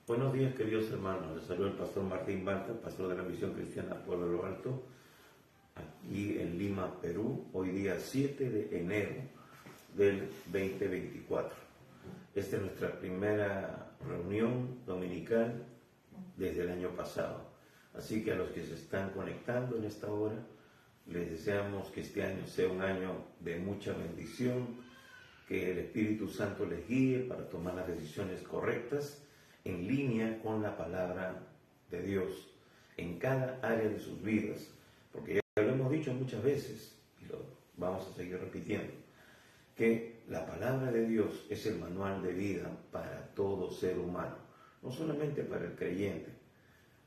Buenos días, queridos hermanos. Les saluda el pastor Martín Balta, pastor de la Misión Cristiana Pueblo de lo Alto, aquí en Lima, Perú, hoy día 7 de enero del 2024. Esta es nuestra primera reunión dominical desde el año pasado. Así que a los que se están conectando en esta hora, les deseamos que este año sea un año de mucha bendición, que el Espíritu Santo les guíe para tomar las decisiones correctas en línea con la palabra de Dios en cada área de sus vidas, porque ya lo hemos dicho muchas veces y lo vamos a seguir repitiendo, que la palabra de Dios es el manual de vida para todo ser humano, no solamente para el creyente.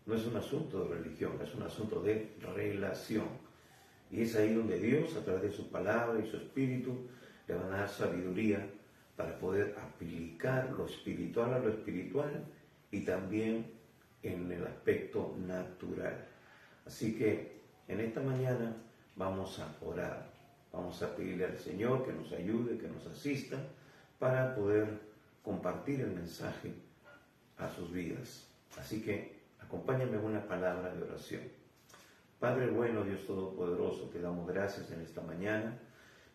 No es un asunto de religión, es un asunto de relación. Y es ahí donde Dios, a través de su palabra y su espíritu, le van a dar sabiduría para poder aplicar lo espiritual a lo espiritual y también en el aspecto natural. Así que en esta mañana vamos a orar, vamos a pedirle al Señor que nos ayude, que nos asista para poder compartir el mensaje a sus vidas. Así que acompáñame en una palabra de oración. Padre bueno, Dios Todopoderoso, te damos gracias en esta mañana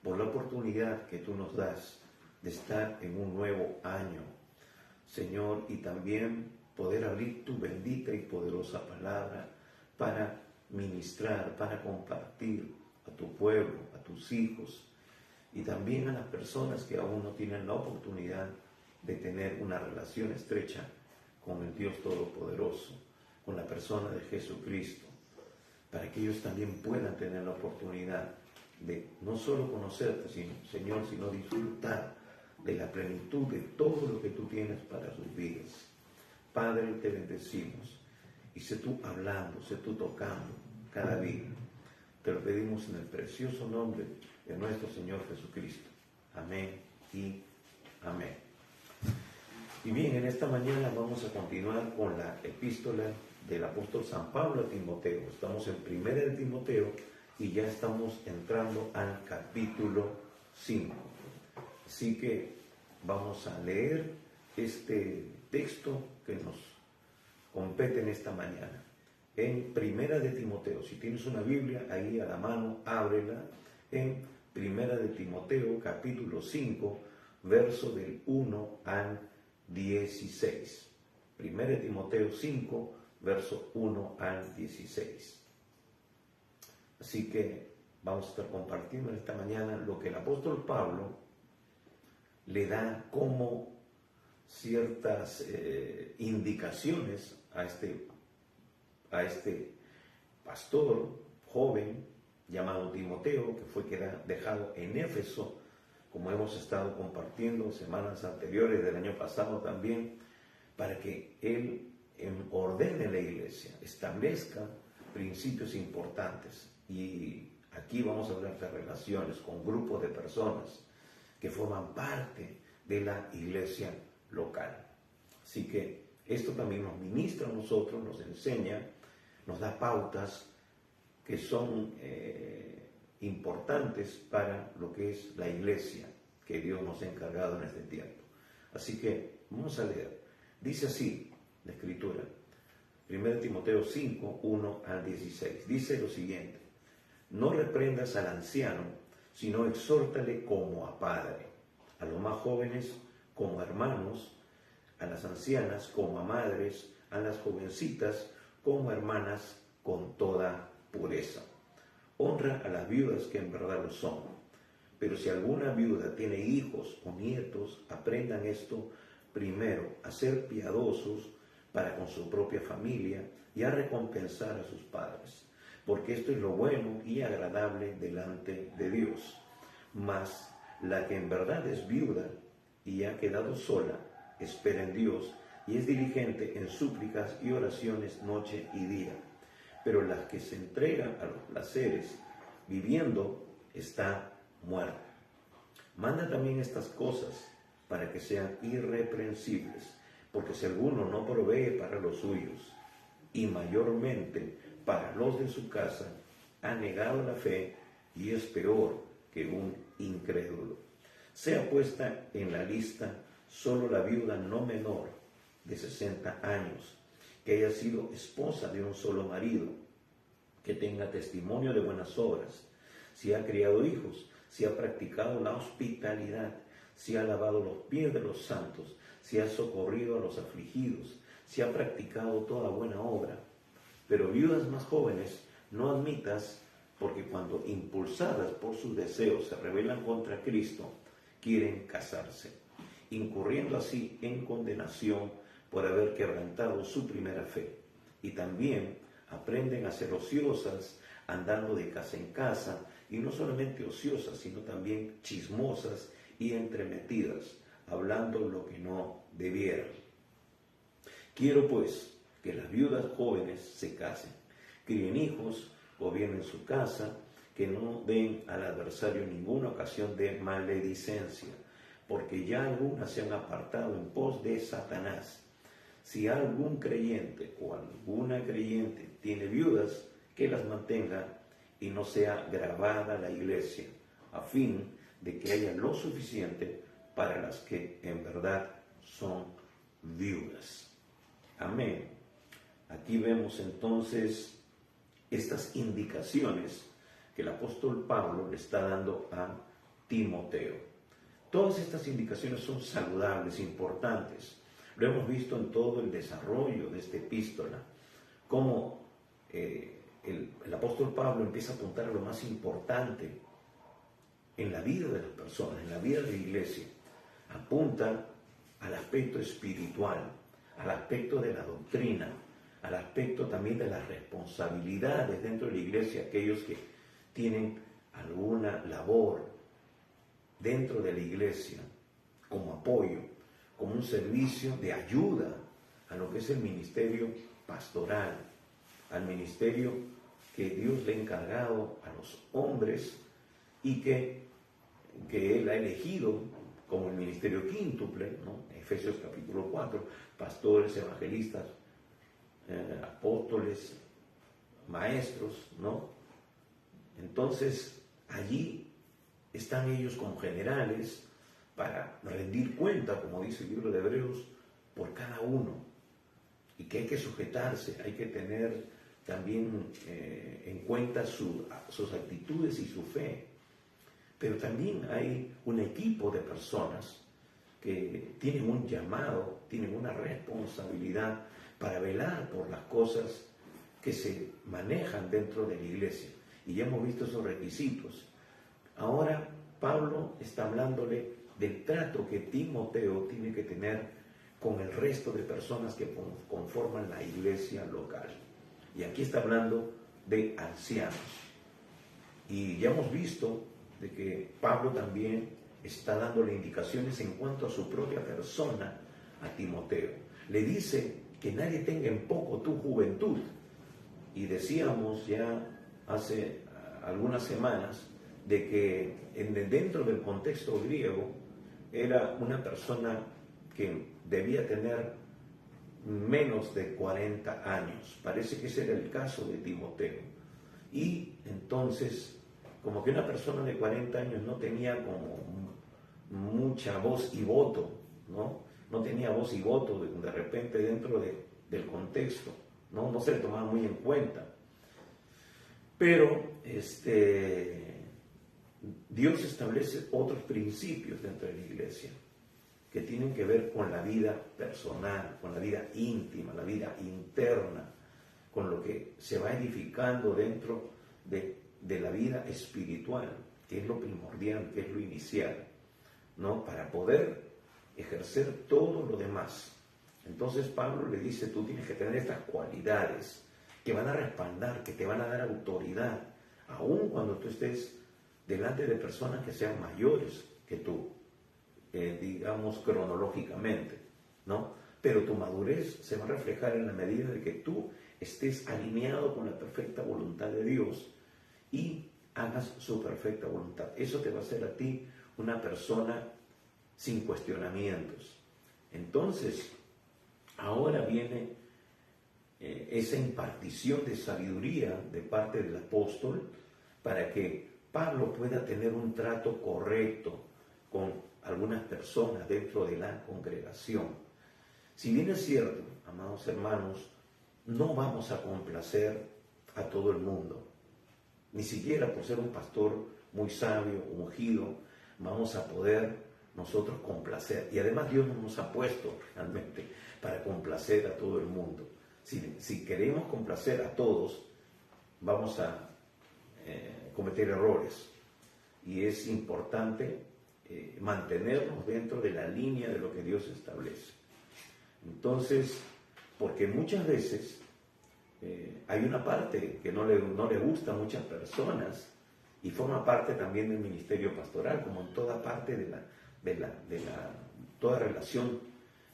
por la oportunidad que tú nos das de estar en un nuevo año, Señor, y también poder abrir tu bendita y poderosa palabra para ministrar, para compartir a tu pueblo, a tus hijos, y también a las personas que aún no tienen la oportunidad de tener una relación estrecha con el Dios Todopoderoso, con la persona de Jesucristo, para que ellos también puedan tener la oportunidad de no solo conocerte, Señor, sino disfrutar de la plenitud de todo lo que tú tienes para sus vidas. Padre, te bendecimos y sé tú hablando, sé tú tocando cada día. Te lo pedimos en el precioso nombre de nuestro Señor Jesucristo. Amén y amén. Y bien, en esta mañana vamos a continuar con la epístola del apóstol San Pablo a Timoteo. Estamos en 1 de Timoteo y ya estamos entrando al capítulo 5. Así que vamos a leer este texto que nos compete en esta mañana. En 1 de Timoteo, si tienes una Biblia ahí a la mano, ábrela en 1 de Timoteo capítulo 5, verso del 1 al 16. 1 de Timoteo 5, verso 1 al 16. Así que vamos a estar compartiendo en esta mañana lo que el apóstol Pablo le da como ciertas indicaciones a este pastor joven llamado Timoteo, que fue dejado en Éfeso, como hemos estado compartiendo semanas anteriores del año pasado también, para que él ordene la iglesia, establezca principios importantes. Y aquí vamos a hablar de relaciones con grupos de personas que forman parte de la iglesia local. Así que esto también nos ministra a nosotros, nos enseña, nos da pautas que son importantes para lo que es la iglesia que Dios nos ha encargado en este tiempo. Así que vamos a leer. Dice así la Escritura, 1 Timoteo 5, 1 al 16. Dice lo siguiente: no reprendas al anciano, sino exhórtale como a padre, a los más jóvenes como a hermanos, a las ancianas como a madres, a las jovencitas como a hermanas con toda pureza. Honra a las viudas que en verdad lo son. Pero si alguna viuda tiene hijos o nietos, aprendan esto primero, a ser piadosos para con su propia familia y a recompensar a sus padres, porque esto es lo bueno y agradable delante de Dios. Mas la que en verdad es viuda y ha quedado sola, espera en Dios y es diligente en súplicas y oraciones noche y día. Pero la que se entrega a los placeres, viviendo, está muerta. Manda también estas cosas para que sean irreprensibles, porque si alguno no provee para los suyos, y mayormente para los de su casa, ha negado la fe y es peor que un incrédulo. Sea puesta en la lista solo la viuda no menor, de 60 años, que haya sido esposa de un solo marido, que tenga testimonio de buenas obras, si ha criado hijos, si ha practicado la hospitalidad, si ha lavado los pies de los santos, si ha socorrido a los afligidos, si ha practicado toda buena obra. Pero viudas más jóvenes no admitas, porque cuando impulsadas por sus deseos se rebelan contra Cristo, quieren casarse, incurriendo así en condenación por haber quebrantado su primera fe. Y también aprenden a ser ociosas, andando de casa en casa, y no solamente ociosas, sino también chismosas y entremetidas, hablando lo que no debieran. Quiero pues que las viudas jóvenes se casen, críen hijos, gobiernen su casa, que no den al adversario ninguna ocasión de maledicencia, porque ya algunas se han apartado en pos de Satanás. Si algún creyente o alguna creyente tiene viudas, que las mantenga y no sea gravada la iglesia, a fin de que haya lo suficiente para las que en verdad son viudas. Amén. Aquí vemos entonces estas indicaciones que el apóstol Pablo le está dando a Timoteo. Todas estas indicaciones son saludables, importantes. Lo hemos visto en todo el desarrollo de esta epístola, cómo el apóstol Pablo empieza a apuntar a lo más importante en la vida de las personas, en la vida de la iglesia. Apunta al aspecto espiritual, al aspecto de la doctrina, al aspecto también de las responsabilidades dentro de la iglesia, aquellos que tienen alguna labor dentro de la iglesia como apoyo, como un servicio de ayuda a lo que es el ministerio pastoral, al ministerio que Dios le ha encargado a los hombres y que Él ha elegido como el ministerio quíntuple, ¿no? Efesios capítulo 4, pastores, evangelistas, apóstoles, maestros, ¿no? Entonces, allí están ellos como generales para rendir cuenta, como dice el libro de Hebreos, por cada uno. Y que hay que sujetarse, hay que tener también en cuenta sus actitudes y su fe. Pero también hay un equipo de personas que tienen un llamado, tienen una responsabilidad para velar por las cosas que se manejan dentro de la iglesia. Y ya hemos visto esos requisitos. Ahora Pablo está hablándole del trato que Timoteo tiene que tener con el resto de personas que conforman la iglesia local. Y aquí está hablando de ancianos. Y ya hemos visto de que Pablo también está dándole indicaciones en cuanto a su propia persona a Timoteo. Le dice que nadie tenga en poco tu juventud. Y decíamos ya hace algunas semanas de que dentro del contexto griego era una persona que debía tener menos de 40 años. Parece que ese era el caso de Timoteo. Y entonces, como que una persona de 40 años no tenía como mucha voz y voto, ¿no? No tenía voz y voto de repente dentro del contexto, ¿no? No se le tomaba muy en cuenta. Pero Dios establece otros principios dentro de la iglesia que tienen que ver con la vida personal, con la vida íntima, la vida interna, con lo que se va edificando dentro de la vida espiritual, que es lo primordial, que es lo inicial, ¿no? Para poder ejercer todo lo demás. Entonces Pablo le dice, tú tienes que tener estas cualidades que van a respaldar, que te van a dar autoridad, aun cuando tú estés delante de personas que sean mayores que tú, digamos cronológicamente, ¿no? Pero tu madurez se va a reflejar en la medida de que tú estés alineado con la perfecta voluntad de Dios y hagas su perfecta voluntad. Eso te va a hacer a ti una persona sin cuestionamientos. Entonces, ahora viene esa impartición de sabiduría de parte del apóstol para que Pablo pueda tener un trato correcto con algunas personas dentro de la congregación. Si bien es cierto, amados hermanos, no vamos a complacer a todo el mundo, ni siquiera por ser un pastor muy sabio, ungido, vamos a poder nosotros complacer. Y además Dios no nos ha puesto realmente para complacer a todo el mundo. Si queremos complacer a todos, vamos a cometer errores. Y es importante mantenernos dentro de la línea de lo que Dios establece. Entonces, porque muchas veces hay una parte que no le gusta a muchas personas y forma parte también del ministerio pastoral, como en toda parte de toda relación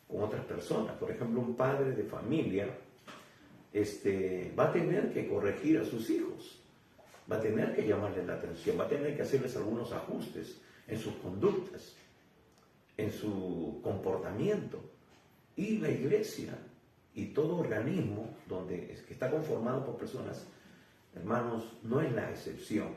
con otras personas. Por ejemplo, un padre de familia va a tener que corregir a sus hijos, va a tener que llamarles la atención, va a tener que hacerles algunos ajustes en sus conductas, en su comportamiento. Y la iglesia y todo organismo que está conformado por personas, hermanos, no es la excepción.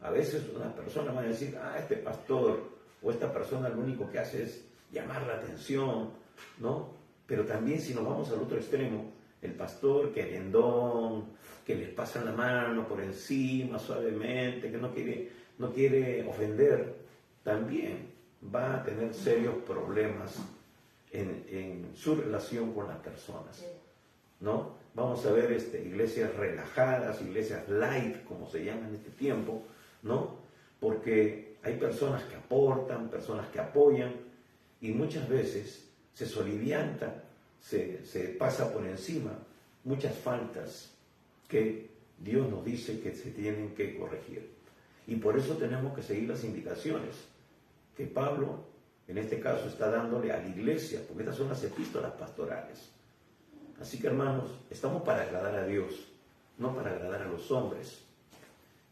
A veces una persona va a decir, este pastor o esta persona lo único que hace es llamar la atención, ¿no? Pero también si nos vamos al otro extremo, el pastor querendón, que les pasa la mano por encima suavemente, que no quiere ofender, también va a tener serios problemas en su relación con las personas, ¿no? Vamos a ver iglesias relajadas, iglesias light, como se llama en este tiempo, ¿no? Porque hay personas que aportan, personas que apoyan, y muchas veces se solivianta, se pasa por encima muchas faltas que Dios nos dice que se tienen que corregir. Y por eso tenemos que seguir las indicaciones que Pablo, en este caso, está dándole a la iglesia, porque estas son las epístolas pastorales. Así que, hermanos, estamos para agradar a Dios, no para agradar a los hombres.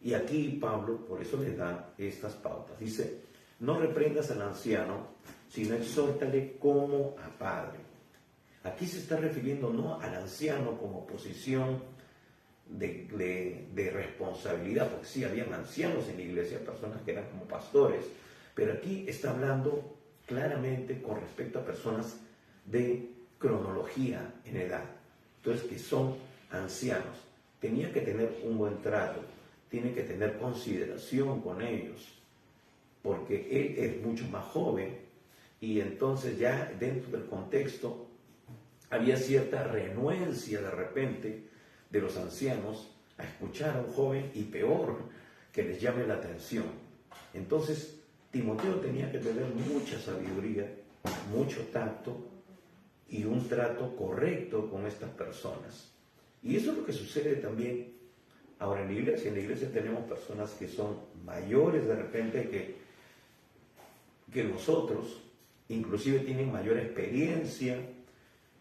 Y aquí Pablo, por eso les da estas pautas. Dice, no reprendas al anciano, sino exhórtale como a padre. Aquí se está refiriendo no al anciano como posición de responsabilidad, porque sí, habían ancianos en la iglesia, personas que eran como pastores, pero aquí está hablando claramente con respecto a personas de cronología en edad, entonces que son ancianos. Tenía que tener un buen trato, tiene que tener consideración con ellos, porque él es mucho más joven y entonces ya dentro del contexto había cierta renuencia de repente de los ancianos a escuchar a un joven y peor, que les llame la atención. Entonces Timoteo tenía que tener mucha sabiduría, mucho tacto y un trato correcto con estas personas. Y eso es lo que sucede también ahora en la iglesia. En la iglesia tenemos personas que son mayores de repente que nosotros, inclusive tienen mayor experiencia,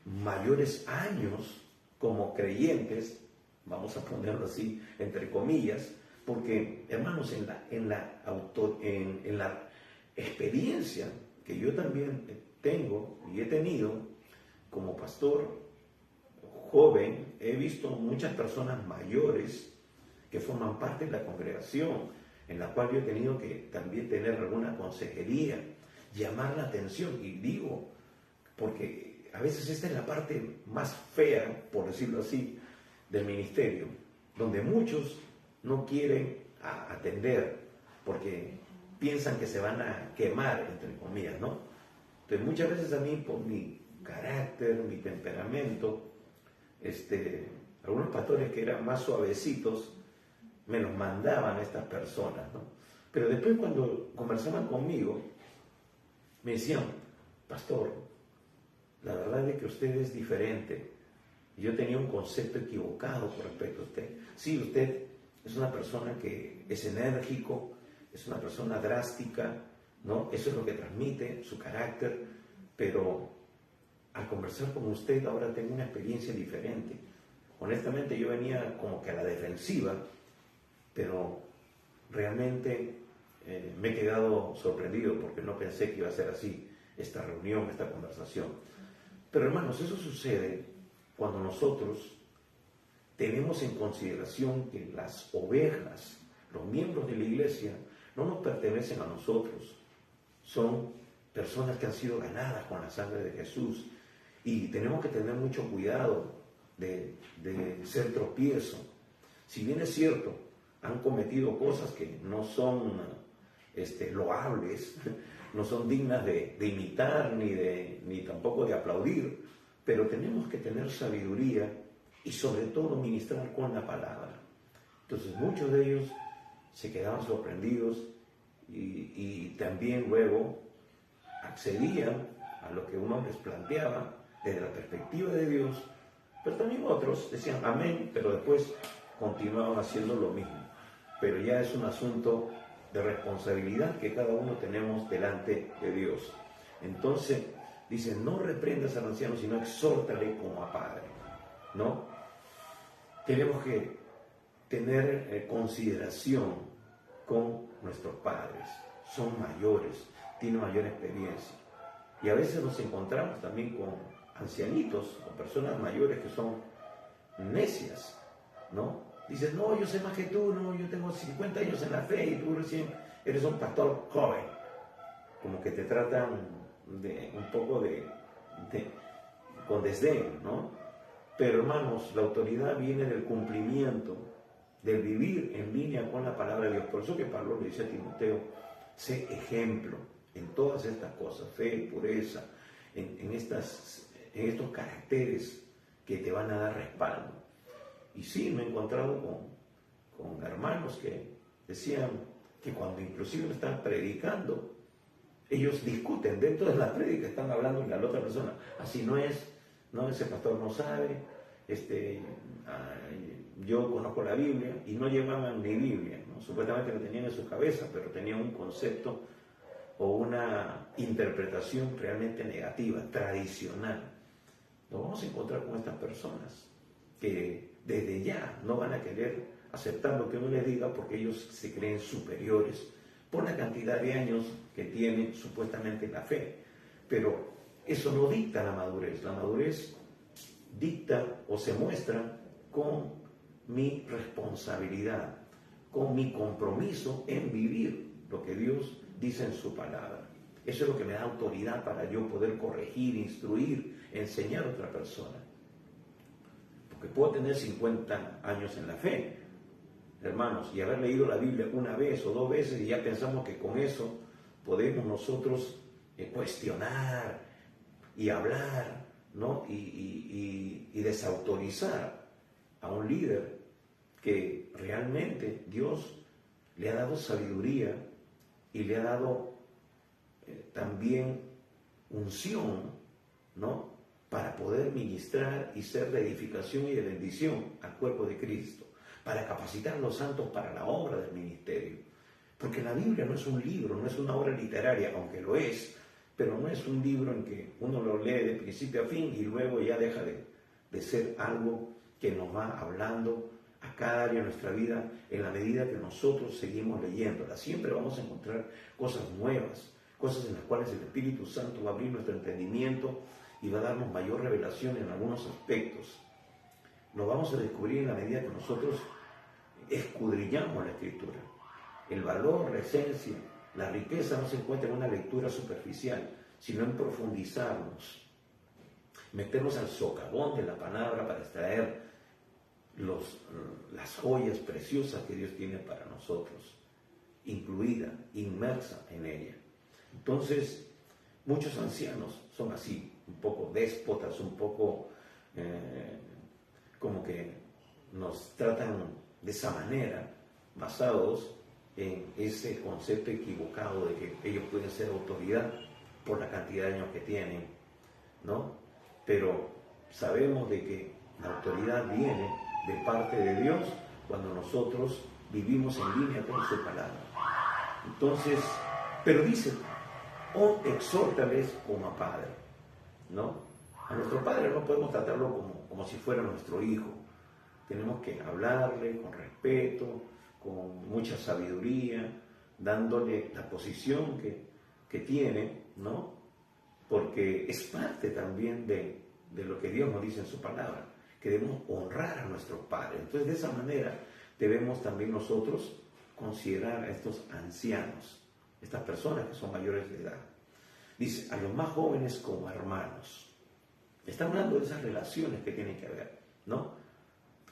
mayores años como creyentes, vamos a ponerlo así, entre comillas, porque, hermanos, en la experiencia que yo también tengo y he tenido como pastor joven, he visto muchas personas mayores que forman parte de la congregación, en la cual yo he tenido que también tener alguna consejería, llamar la atención, y digo, porque a veces esta es la parte más fea, por decirlo así, del ministerio, donde muchos no quieren atender porque piensan que se van a quemar, entre comillas, ¿no? Entonces muchas veces a mí, por mi carácter, mi temperamento, algunos pastores que eran más suavecitos me los mandaban a estas personas, ¿no? Pero después cuando conversaban conmigo me decían, pastor, la verdad es que usted es diferente. Yo tenía un concepto equivocado con respecto a usted. Sí, usted es una persona que es enérgico, es una persona drástica, ¿no? Eso es lo que transmite su carácter, pero al conversar con usted ahora tengo una experiencia diferente. Honestamente yo venía como que a la defensiva, pero realmente me he quedado sorprendido porque no pensé que iba a ser así esta reunión, esta conversación. Pero hermanos, eso sucede cuando nosotros tenemos en consideración que las ovejas, los miembros de la iglesia, no nos pertenecen a nosotros, son personas que han sido ganadas con la sangre de Jesús Y tenemos que tener mucho cuidado de ser tropiezo. Si bien es cierto, han cometido cosas que no son loables, no son dignas de imitar ni tampoco de aplaudir, pero tenemos que tener sabiduría y sobre todo ministrar con la palabra. Entonces muchos de ellos se quedaban sorprendidos y también luego accedían a lo que uno les planteaba desde la perspectiva de Dios, pero también otros decían amén, pero después continuaban haciendo lo mismo. Pero ya es un asunto de responsabilidad que cada uno tenemos delante de Dios. Entonces, dice, no reprendas al anciano, sino exhórtale como a padre, ¿no? Tenemos que tener consideración con nuestros padres. Son mayores, tienen mayor experiencia. Y a veces nos encontramos también con ancianitos o personas mayores que son necias, ¿no? Dices, no, yo sé más que tú, no, yo tengo 50 años en la fe y tú recién eres un pastor joven. Como que te tratan un poco con desdén, ¿no? Pero hermanos, la autoridad viene del cumplimiento, del vivir en línea con la palabra de Dios. Por eso que Pablo le dice a Timoteo, sé ejemplo en todas estas cosas, fe, pureza, en estos caracteres que te van a dar respaldo. Y sí, me he encontrado con hermanos que decían que cuando inclusive están predicando, ellos discuten dentro de la prédica, están hablando a la otra persona, así no es, no, ese pastor no sabe, yo conozco la Biblia, y no llevaban ni Biblia, ¿no? Supuestamente lo tenían en su cabeza, pero tenían un concepto o una interpretación realmente negativa, tradicional. Nos vamos a encontrar con estas personas que desde ya no van a querer aceptar lo que uno les diga porque ellos se creen superiores por la cantidad de años que tienen supuestamente la fe. Pero eso no dicta la madurez dicta o se muestra con mi responsabilidad, con mi compromiso en vivir lo que Dios dice en su palabra. Eso es lo que me da autoridad para yo poder corregir, instruir, enseñar a otra persona. Porque puedo tener 50 años en la fe, hermanos, y haber leído la Biblia una vez o dos veces y ya pensamos que con eso podemos nosotros cuestionar y hablar, ¿no? y desautorizar a un líder que realmente Dios le ha dado sabiduría y le ha dado también unción, ¿no? Para poder ministrar y ser de edificación y de bendición al cuerpo de Cristo, para capacitar a los santos para la obra del ministerio. Porque la Biblia no es un libro, no es una obra literaria, aunque lo es, pero no es un libro en que uno lo lee de principio a fin y luego ya deja de ser algo que nos va hablando a cada área de nuestra vida en la medida que nosotros seguimos leyéndola. Siempre vamos a encontrar cosas nuevas, cosas en las cuales el Espíritu Santo va a abrir nuestro entendimiento y va a darnos mayor revelación en algunos aspectos. Lo vamos a descubrir en la medida que nosotros escudriñamos la Escritura. El valor, la esencia, la riqueza no se encuentra en una lectura superficial, sino en profundizarnos, meternos al socavón de la palabra para extraer las joyas preciosas que Dios tiene para nosotros, incluida, inmersa en ella. Entonces, muchos ancianos son así, un poco déspotas, un poco como que nos tratan de esa manera, basados en ese concepto equivocado de que ellos pueden ser autoridad por la cantidad de años que tienen, ¿no? Pero sabemos de que la autoridad viene de parte de Dios cuando nosotros vivimos en línea con su palabra. Entonces, pero dice, exhórtales como a padre, ¿no? A nuestro padre no podemos tratarlo como si fuera nuestro hijo. Tenemos que hablarle con respeto, con mucha sabiduría, dándole la posición que tiene, ¿no? Porque es parte también de lo que Dios nos dice en su palabra, que debemos honrar a nuestros padres. Entonces, de esa manera debemos también nosotros considerar a estos ancianos, estas personas que son mayores de edad. Dice, a los más jóvenes como hermanos. Está hablando de esas relaciones que tienen que haber, ¿no?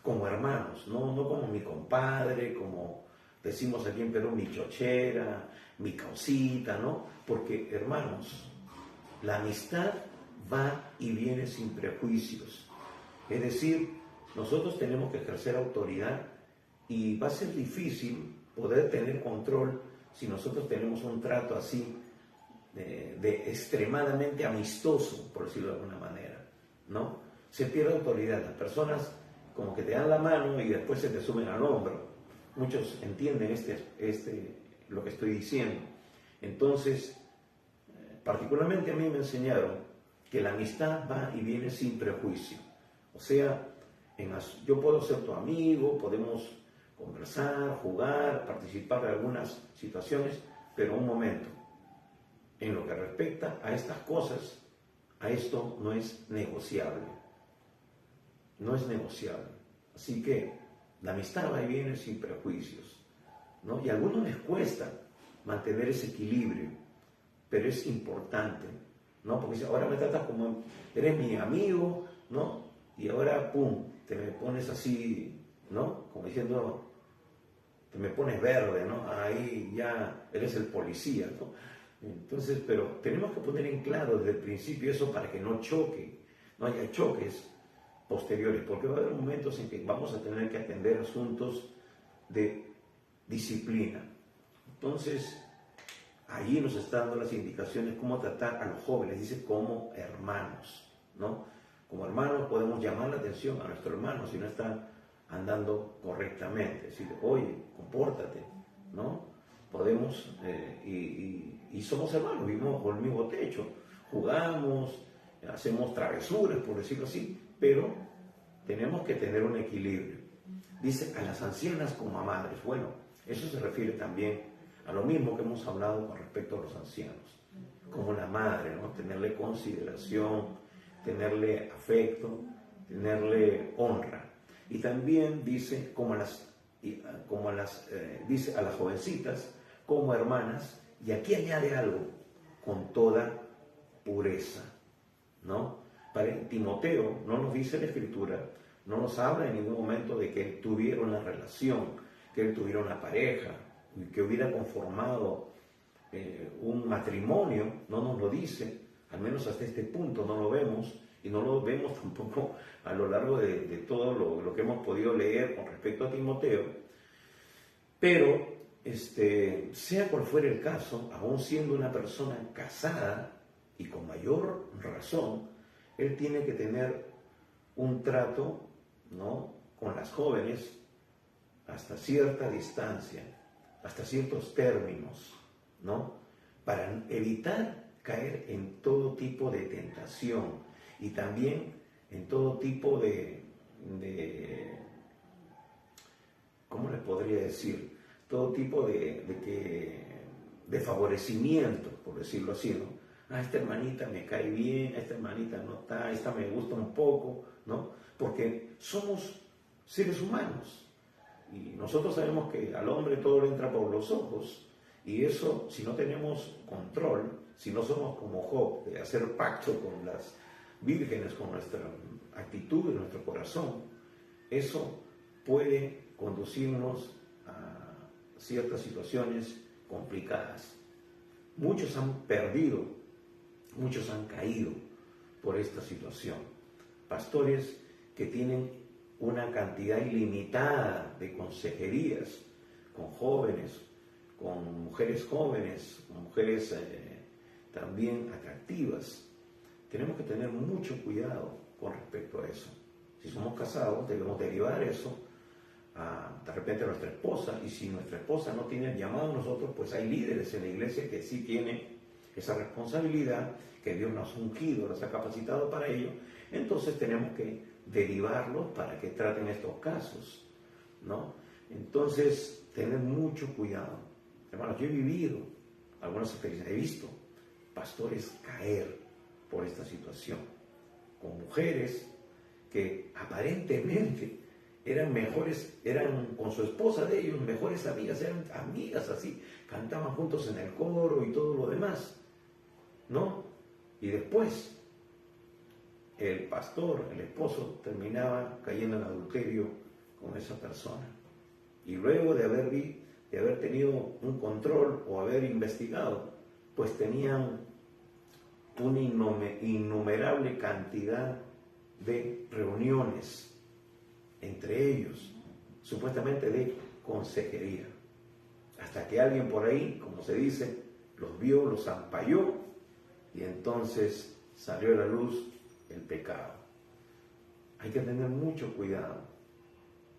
Como hermanos, no como mi compadre, como decimos aquí en Perú, mi chochera, mi causita, ¿no? Porque, hermanos, la amistad va y viene sin prejuicios. Es decir, nosotros tenemos que ejercer autoridad y va a ser difícil poder tener control si nosotros tenemos un trato así de extremadamente amistoso, por decirlo de alguna manera, ¿no? Se pierde autoridad. Las personas como que te dan la mano y después se te suben al hombro. Muchos entienden lo que estoy diciendo. Entonces, particularmente a mí me enseñaron que la amistad va y viene sin prejuicio. O sea, yo puedo ser tu amigo, podemos conversar, jugar, participar de algunas situaciones, pero un momento, en lo que respecta a estas cosas, a esto no es negociable. No es negociable. Así que la amistad va y viene sin prejuicios, ¿no? Y a algunos les cuesta mantener ese equilibrio, pero es importante, ¿no? Porque ahora me tratas como, eres mi amigo, ¿no? Y ahora, pum, te me pones así, ¿no? Como diciendo, te me pones verde, ¿no? Ahí ya eres el policía, ¿no? Entonces, pero tenemos que poner en claro desde el principio eso para que no choque, no haya choques posteriores, porque va a haber momentos en que vamos a tener que atender asuntos de disciplina. Entonces, allí nos está dando las indicaciones cómo tratar a los jóvenes, dice como hermanos, ¿no? Como hermanos podemos llamar la atención a nuestro hermano si no está andando correctamente, decirle, oye, compórtate, ¿no? Podemos, y somos hermanos, vivimos bajo el mismo techo, jugamos, hacemos travesuras, por decirlo así, pero tenemos que tener un equilibrio. Dice a las ancianas como a madres. Bueno, eso se refiere también a lo mismo que hemos hablado con respecto a los ancianos, como la madre, ¿no? Tenerle consideración, tenerle afecto, tenerle honra. Y también dice dice a las jovencitas como hermanas, y aquí añade algo, con toda pureza, ¿no? Para Timoteo no nos dice la Escritura, no nos habla en ningún momento de que él tuviera una relación, que él tuviera una pareja, que hubiera conformado un matrimonio, no nos lo dice, al menos hasta este punto no lo vemos, y no lo vemos tampoco a lo largo de todo lo que hemos podido leer con respecto a Timoteo, pero sea cual fuera el caso, aún siendo una persona casada y con mayor razón, él tiene que tener un trato, ¿no?, con las jóvenes hasta cierta distancia, hasta ciertos términos, ¿no?, para evitar caer en todo tipo de tentación y también en todo tipo de ¿cómo les podría decir? Todo tipo de favorecimiento, por decirlo así, ¿no? Ah, esta hermanita me cae bien, esta hermanita no está, esta me gusta un poco, ¿no? Porque somos seres humanos y nosotros sabemos que al hombre todo le entra por los ojos y eso, si no tenemos control, si no somos como Job, de hacer pacto con las vírgenes, con nuestra actitud y nuestro corazón, eso puede conducirnos a ciertas situaciones complicadas. Muchos han perdido, muchos han caído por esta situación. Pastores que tienen una cantidad ilimitada de consejerías con jóvenes, con mujeres jóvenes, con mujeres también atractivas. Tenemos que tener mucho cuidado con respecto a eso. Si somos casados, debemos derivar eso de repente a nuestra esposa, y si nuestra esposa no tiene el llamado a nosotros, pues hay líderes en la iglesia que sí tienen esa responsabilidad, que Dios nos ha ungido, nos ha capacitado para ello. Entonces tenemos que derivarlos para que traten estos casos, ¿no? Entonces, tener mucho cuidado. Hermanos, yo he vivido algunas experiencias, he visto pastores caer por esta situación, con mujeres que aparentemente eran mejores, eran con su esposa de ellos, mejores amigas, eran amigas así, cantaban juntos en el coro y todo lo demás, ¿no? Y después el pastor, el esposo, terminaba cayendo en adulterio con esa persona. Y luego de haber tenido un control o haber investigado, pues tenían una innumerable cantidad de reuniones entre ellos, supuestamente de consejería. Hasta que alguien por ahí, como se dice, los vio, los ampalló, y entonces salió a la luz el pecado. Hay que tener mucho cuidado,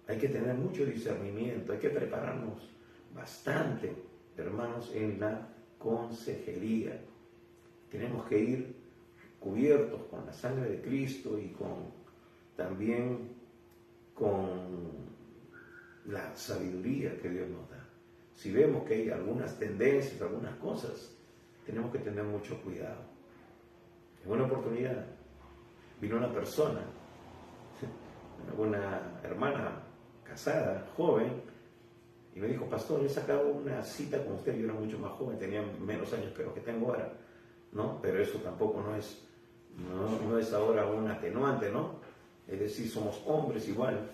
hay que tener mucho discernimiento, hay que prepararnos bastante, hermanos, en la consejería. Tenemos que ir cubiertos con la sangre de Cristo y también con la sabiduría que Dios nos da. Si vemos que hay algunas tendencias, algunas cosas, tenemos que tener mucho cuidado. En una oportunidad vino una persona, una hermana casada, joven, y me dijo: pastor, he sacado una cita con usted. Yo era mucho más joven, tenía menos años que los que tengo ahora, ¿no? Pero eso tampoco no es ahora un atenuante, ¿no? Es decir, somos hombres igual.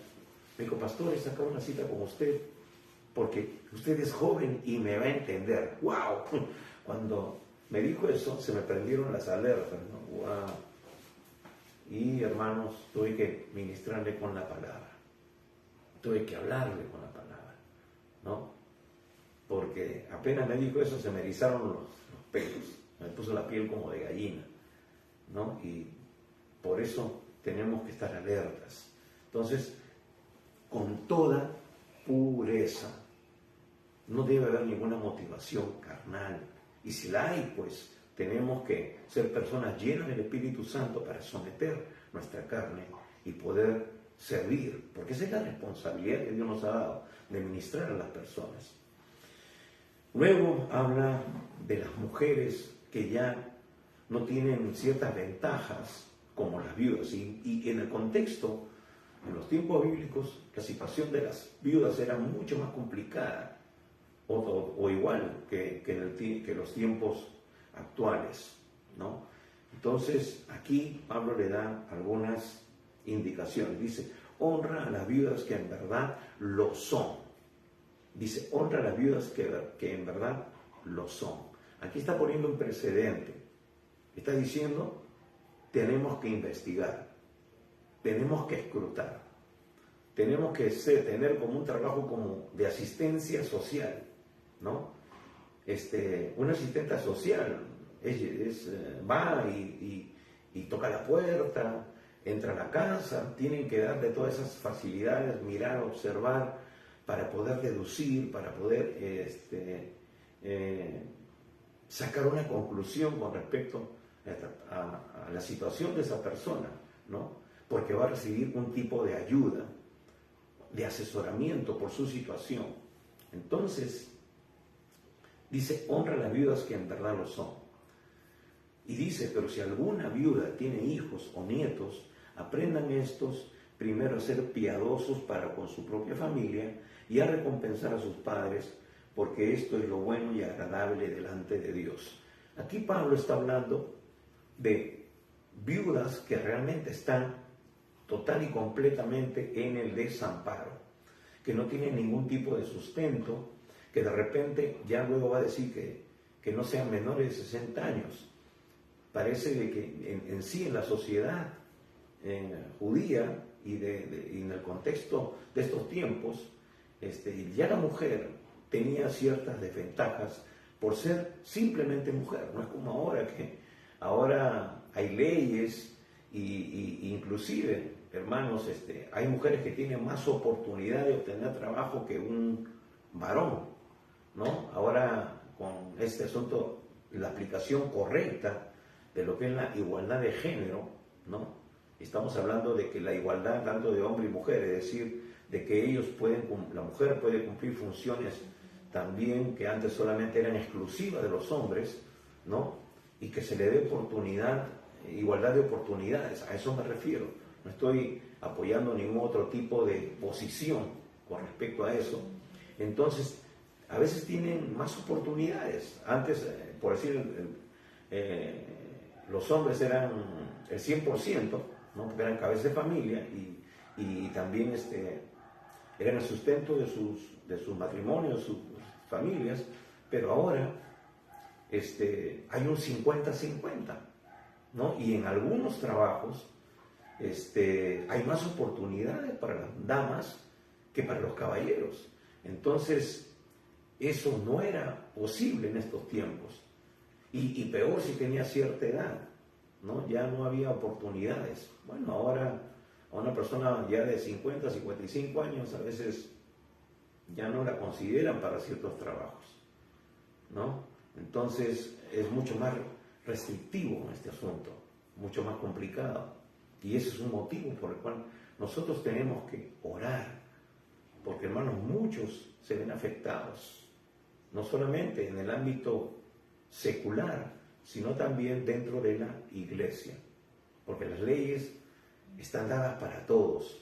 Me dijo: pastor, he sacado una cita con usted porque usted es joven y me va a entender. ¡Wow! Cuando me dijo eso, se me prendieron las alertas, ¿no? ¡Wow! Y, hermanos, tuve que ministrarle con la palabra. Tuve que hablarle con la palabra, ¿no? Porque apenas me dijo eso, se me erizaron los pelos. Me puso la piel como de gallina, ¿no? Y por eso tenemos que estar alertas. Entonces, con toda pureza, no debe haber ninguna motivación carnal. Y si la hay, pues tenemos que ser personas llenas del Espíritu Santo para someter nuestra carne y poder servir, porque esa es la responsabilidad que Dios nos ha dado, de ministrar a las personas. Luego habla de las mujeres que ya no tienen ciertas ventajas como las viudas, y en el contexto, en los tiempos bíblicos, la situación de las viudas era mucho más complicada, o igual que los tiempos actuales, ¿no? Entonces, aquí Pablo le da algunas indicaciones. Dice: honra a las viudas que en verdad lo son. Dice: honra a las viudas que en verdad lo son. Aquí está poniendo un precedente. Está diciendo: tenemos que investigar, tenemos que escrutar, tenemos que tener como un trabajo como de asistencia social, ¿no? Una asistente social va y toca la puerta, entra a la casa, tienen que darle todas esas facilidades, mirar, observar, para poder deducir, para poder sacar una conclusión con respecto a la situación de esa persona, ¿no? Porque va a recibir un tipo de ayuda, de asesoramiento por su situación. Entonces, dice: honra a las viudas que en verdad lo son. Y dice: pero si alguna viuda tiene hijos o nietos, aprendan estos primero a ser piadosos para con su propia familia y a recompensar a sus padres, porque esto es lo bueno y agradable delante de Dios. Aquí Pablo está hablando de viudas que realmente están total y completamente en el desamparo, que no tienen ningún tipo de sustento, que de repente ya luego va a decir que no sean menores de 60 años. Parece de que en sí, en la sociedad judía y en el contexto de estos tiempos, ya la mujer tenía ciertas desventajas por ser simplemente mujer. No es como ahora, que ahora hay leyes y inclusive, hermanos, hay mujeres que tienen más oportunidad de obtener trabajo que un varón, ¿no? Ahora, con este asunto, la aplicación correcta de lo que es la igualdad de género, ¿no? Estamos hablando de que la igualdad tanto de hombre y mujer, es decir, de que la mujer puede cumplir funciones también que antes solamente eran exclusivas de los hombres, ¿no? Y que se le dé oportunidad, igualdad de oportunidades, a eso me refiero. No estoy apoyando ningún otro tipo de posición con respecto a eso. Entonces, a veces tienen más oportunidades. Antes, por decir, los hombres eran el 100%, ¿no? Porque eran cabezas de familia y también eran el sustento de sus matrimonios, sus familias, pero ahora hay un 50-50, ¿no? Y en algunos trabajos hay más oportunidades para las damas que para los caballeros. Entonces, eso no era posible en estos tiempos. Y peor si tenía cierta edad, ¿no? Ya no había oportunidades. Bueno, ahora a una persona ya de 50, 55 años a veces ya no la consideran para ciertos trabajos, ¿no? Entonces es mucho más restrictivo este asunto, mucho más complicado. Y ese es un motivo por el cual nosotros tenemos que orar, porque hermanos, muchos se ven afectados, no solamente en el ámbito secular, sino también dentro de la iglesia, porque las leyes están dadas para todos.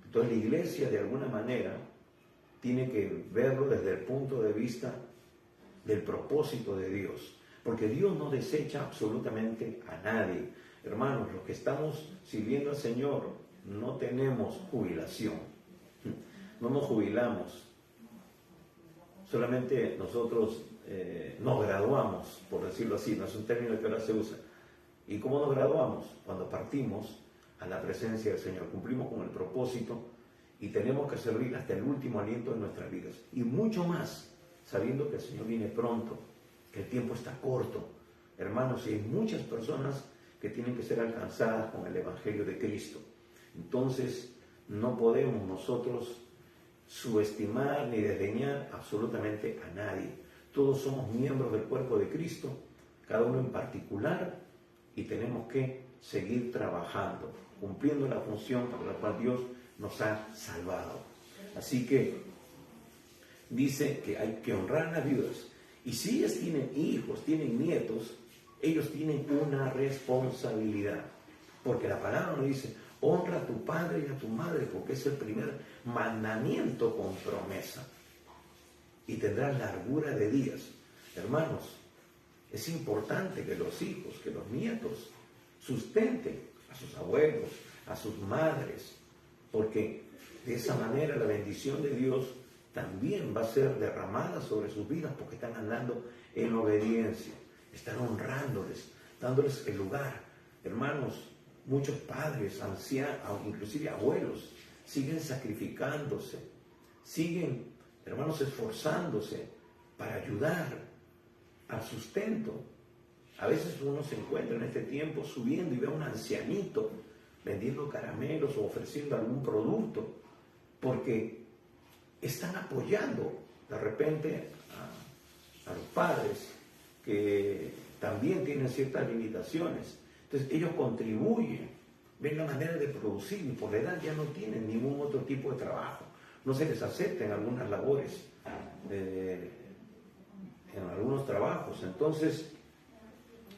Entonces la iglesia de alguna manera tiene que verlo desde el punto de vista del propósito de Dios, porque Dios no desecha absolutamente a nadie. Hermanos, los que estamos sirviendo al Señor no tenemos jubilación, no nos jubilamos, solamente nosotros nos graduamos, por decirlo así, no es un término que ahora se usa. ¿Y cómo nos graduamos? Cuando partimos a la presencia del Señor, cumplimos con el propósito y tenemos que servir hasta el último aliento de nuestras vidas. Y mucho más, sabiendo que el Señor viene pronto, que el tiempo está corto. Hermanos, y hay muchas personas que tienen que ser alcanzadas con el Evangelio de Cristo. Entonces, no podemos nosotros subestimar ni desdeñar absolutamente a nadie. Todos somos miembros del cuerpo de Cristo, cada uno en particular, y tenemos que seguir trabajando, cumpliendo la función para la cual Dios nos ha salvado. Así que dice que hay que honrar a las viudas. Y si ellas tienen hijos, tienen nietos, ellos tienen una responsabilidad. Porque la palabra nos dice, honra a tu padre y a tu madre, porque es el primer mandamiento con promesa. Y tendrás largura de días. Hermanos, es importante que los hijos, que los nietos sustenten a sus abuelos, a sus madres, porque de esa manera la bendición de Dios también va a ser derramada sobre sus vidas, porque están andando en obediencia, están honrándoles, dándoles el lugar. Hermanos, muchos padres, ancianos, inclusive abuelos, siguen sacrificándose, siguen, hermanos, esforzándose para ayudar al sustento. A veces uno se encuentra en este tiempo subiendo y ve a un ancianito vendiendo caramelos o ofreciendo algún producto, porque están apoyando de repente a los padres que también tienen ciertas limitaciones. Entonces ellos contribuyen, ven la manera de producir y por la edad ya no tienen ningún otro tipo de trabajo, no se les acepta en algunas labores, en algunos trabajos. Entonces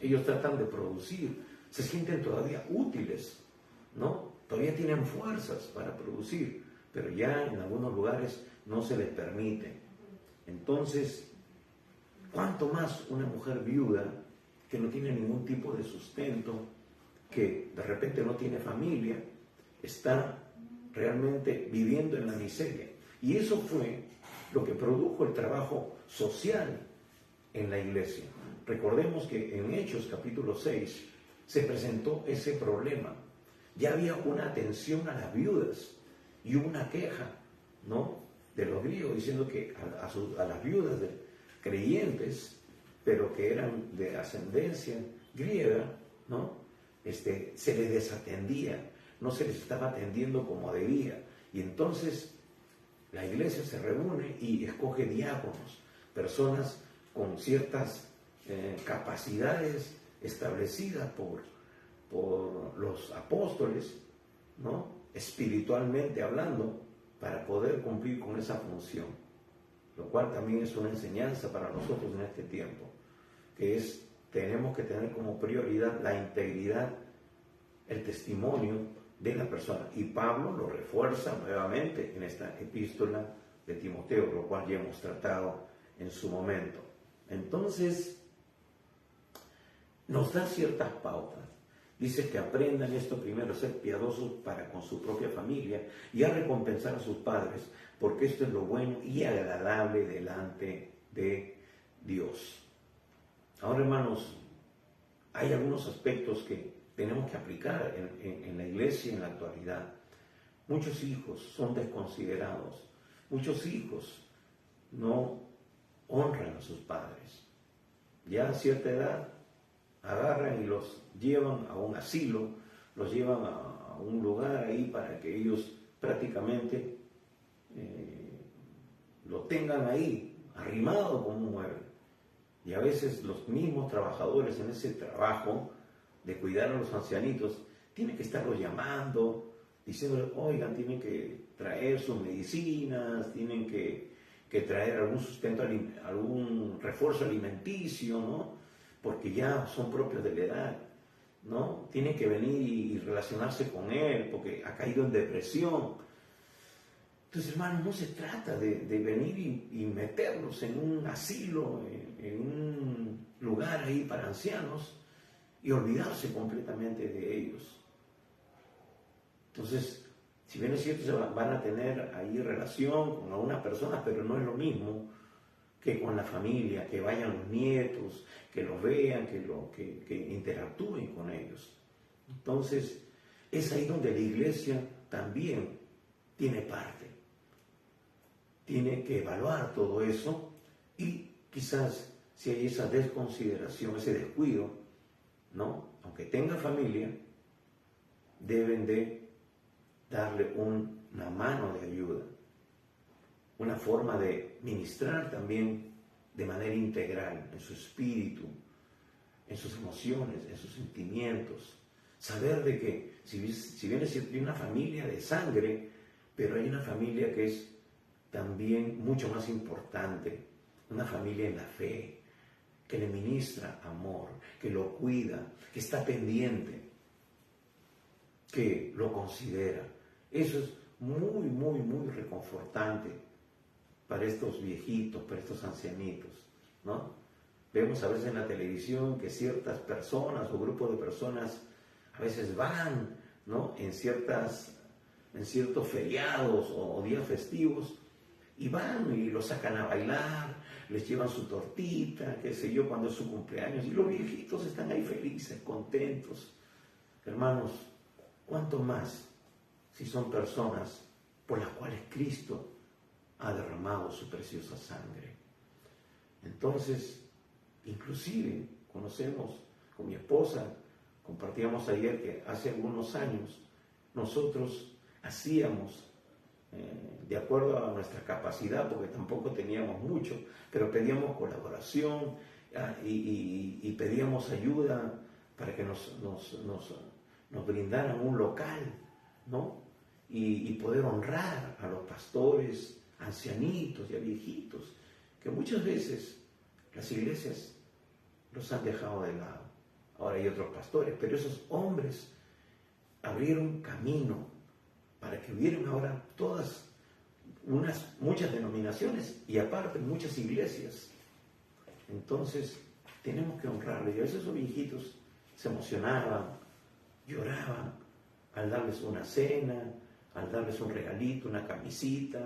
ellos tratan de producir, se sienten todavía útiles, ¿no? Todavía tienen fuerzas para producir, pero ya en algunos lugares no se les permite. Entonces, ¿cuánto más una mujer viuda que no tiene ningún tipo de sustento, que de repente no tiene familia, está realmente viviendo en la miseria? Y eso fue lo que produjo el trabajo social en la iglesia. Recordemos que en Hechos capítulo 6 se presentó ese problema. Ya había una atención a las viudas y una queja, ¿no?, de los griegos, diciendo que a las viudas de creyentes, pero que eran de ascendencia griega, ¿no?, se les desatendía, no se les estaba atendiendo como debía. Y entonces la iglesia se reúne y escoge diáconos, personas con ciertas capacidades establecidas por los apóstoles, ¿no?, espiritualmente hablando, para poder cumplir con esa función, lo cual también es una enseñanza para nosotros en este tiempo, que es, tenemos que tener como prioridad la integridad, el testimonio de la persona. Y Pablo lo refuerza nuevamente en esta epístola de Timoteo, lo cual ya hemos tratado en su momento. Entonces, nos da ciertas pautas. Dice que aprendan esto primero, a ser piadosos para con su propia familia y a recompensar a sus padres, porque esto es lo bueno y agradable delante de Dios. Ahora, hermanos, hay algunos aspectos que tenemos que aplicar en la iglesia en la actualidad. Muchos hijos son desconsiderados, muchos hijos no honran a sus padres. Ya a cierta edad agarran y los llevan a un asilo, los llevan a un lugar ahí para que ellos prácticamente lo tengan ahí, arrimado como un mueble. Y a veces los mismos trabajadores en ese trabajo de cuidar a los ancianitos tienen que estarlos llamando, diciéndoles, oigan, tienen que traer sus medicinas, tienen que traer algún sustento, algún refuerzo alimenticio, ¿no? Porque ya son propios de la edad, ¿no? Tienen que venir y relacionarse con él porque ha caído en depresión. Entonces, hermanos, no se trata de venir y meterlos en un asilo, en un lugar ahí para ancianos y olvidarse completamente de ellos. Entonces, si bien es cierto, se van a tener ahí relación con algunas personas, pero no es lo mismo que con la familia, que vayan los nietos, que los vean, que interactúen con ellos. Entonces, es ahí donde la iglesia también tiene parte. Tiene que evaluar todo eso y quizás si hay esa desconsideración, ese descuido, ¿no? Aunque tenga familia, deben de darle una mano de ayuda, una forma de ministrar también de manera integral en su espíritu, en sus emociones, en sus sentimientos. Saber de que si bien es cierto, hay una familia de sangre, pero hay una familia que es también mucho más importante, una familia en la fe, que le ministra amor, que lo cuida, que está pendiente, que lo considera. Eso es muy, muy, muy reconfortante para estos viejitos, para estos ancianitos, ¿no? Vemos a veces en la televisión que ciertas personas o grupos de personas a veces van, ¿no? en ciertos feriados o días festivos y van y los sacan a bailar, les llevan su tortita, qué sé yo, cuando es su cumpleaños, y los viejitos están ahí felices, contentos. Hermanos, ¿cuánto más si son personas por las cuales Cristo ha derramado su preciosa sangre? Entonces, inclusive, conocemos con mi esposa, compartíamos ayer que hace algunos años nosotros hacíamos de acuerdo a nuestra capacidad, porque tampoco teníamos mucho, pero pedíamos colaboración y pedíamos ayuda para que nos brindaran un local, ¿no? Y poder honrar a los pastores, ancianitos y a viejitos, que muchas veces las iglesias los han dejado de lado. Ahora hay otros pastores, pero esos hombres abrieron camino para que hubieran ahora muchas denominaciones y aparte muchas iglesias. Entonces tenemos que honrarles. Y a veces esos viejitos se emocionaban, lloraban al darles una cena, al darles un regalito, una camisita,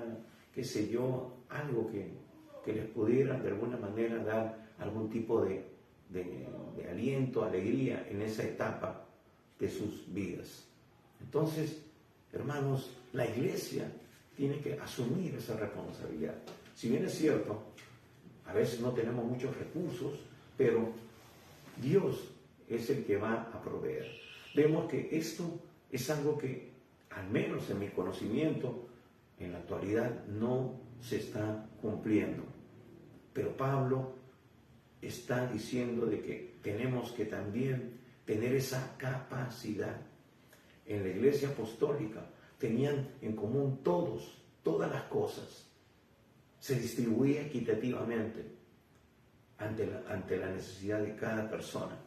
qué sé yo, algo que les pudiera de alguna manera dar algún tipo de aliento, alegría en esa etapa de sus vidas. Entonces, hermanos, la iglesia tiene que asumir esa responsabilidad. Si bien es cierto, a veces no tenemos muchos recursos, pero Dios es el que va a proveer. Vemos que esto es algo que, al menos en mi conocimiento, en la actualidad no se está cumpliendo. Pero Pablo está diciendo de que tenemos que también tener esa capacidad. En la iglesia apostólica tenían en común todas las cosas. Se distribuía equitativamente ante la necesidad de cada persona.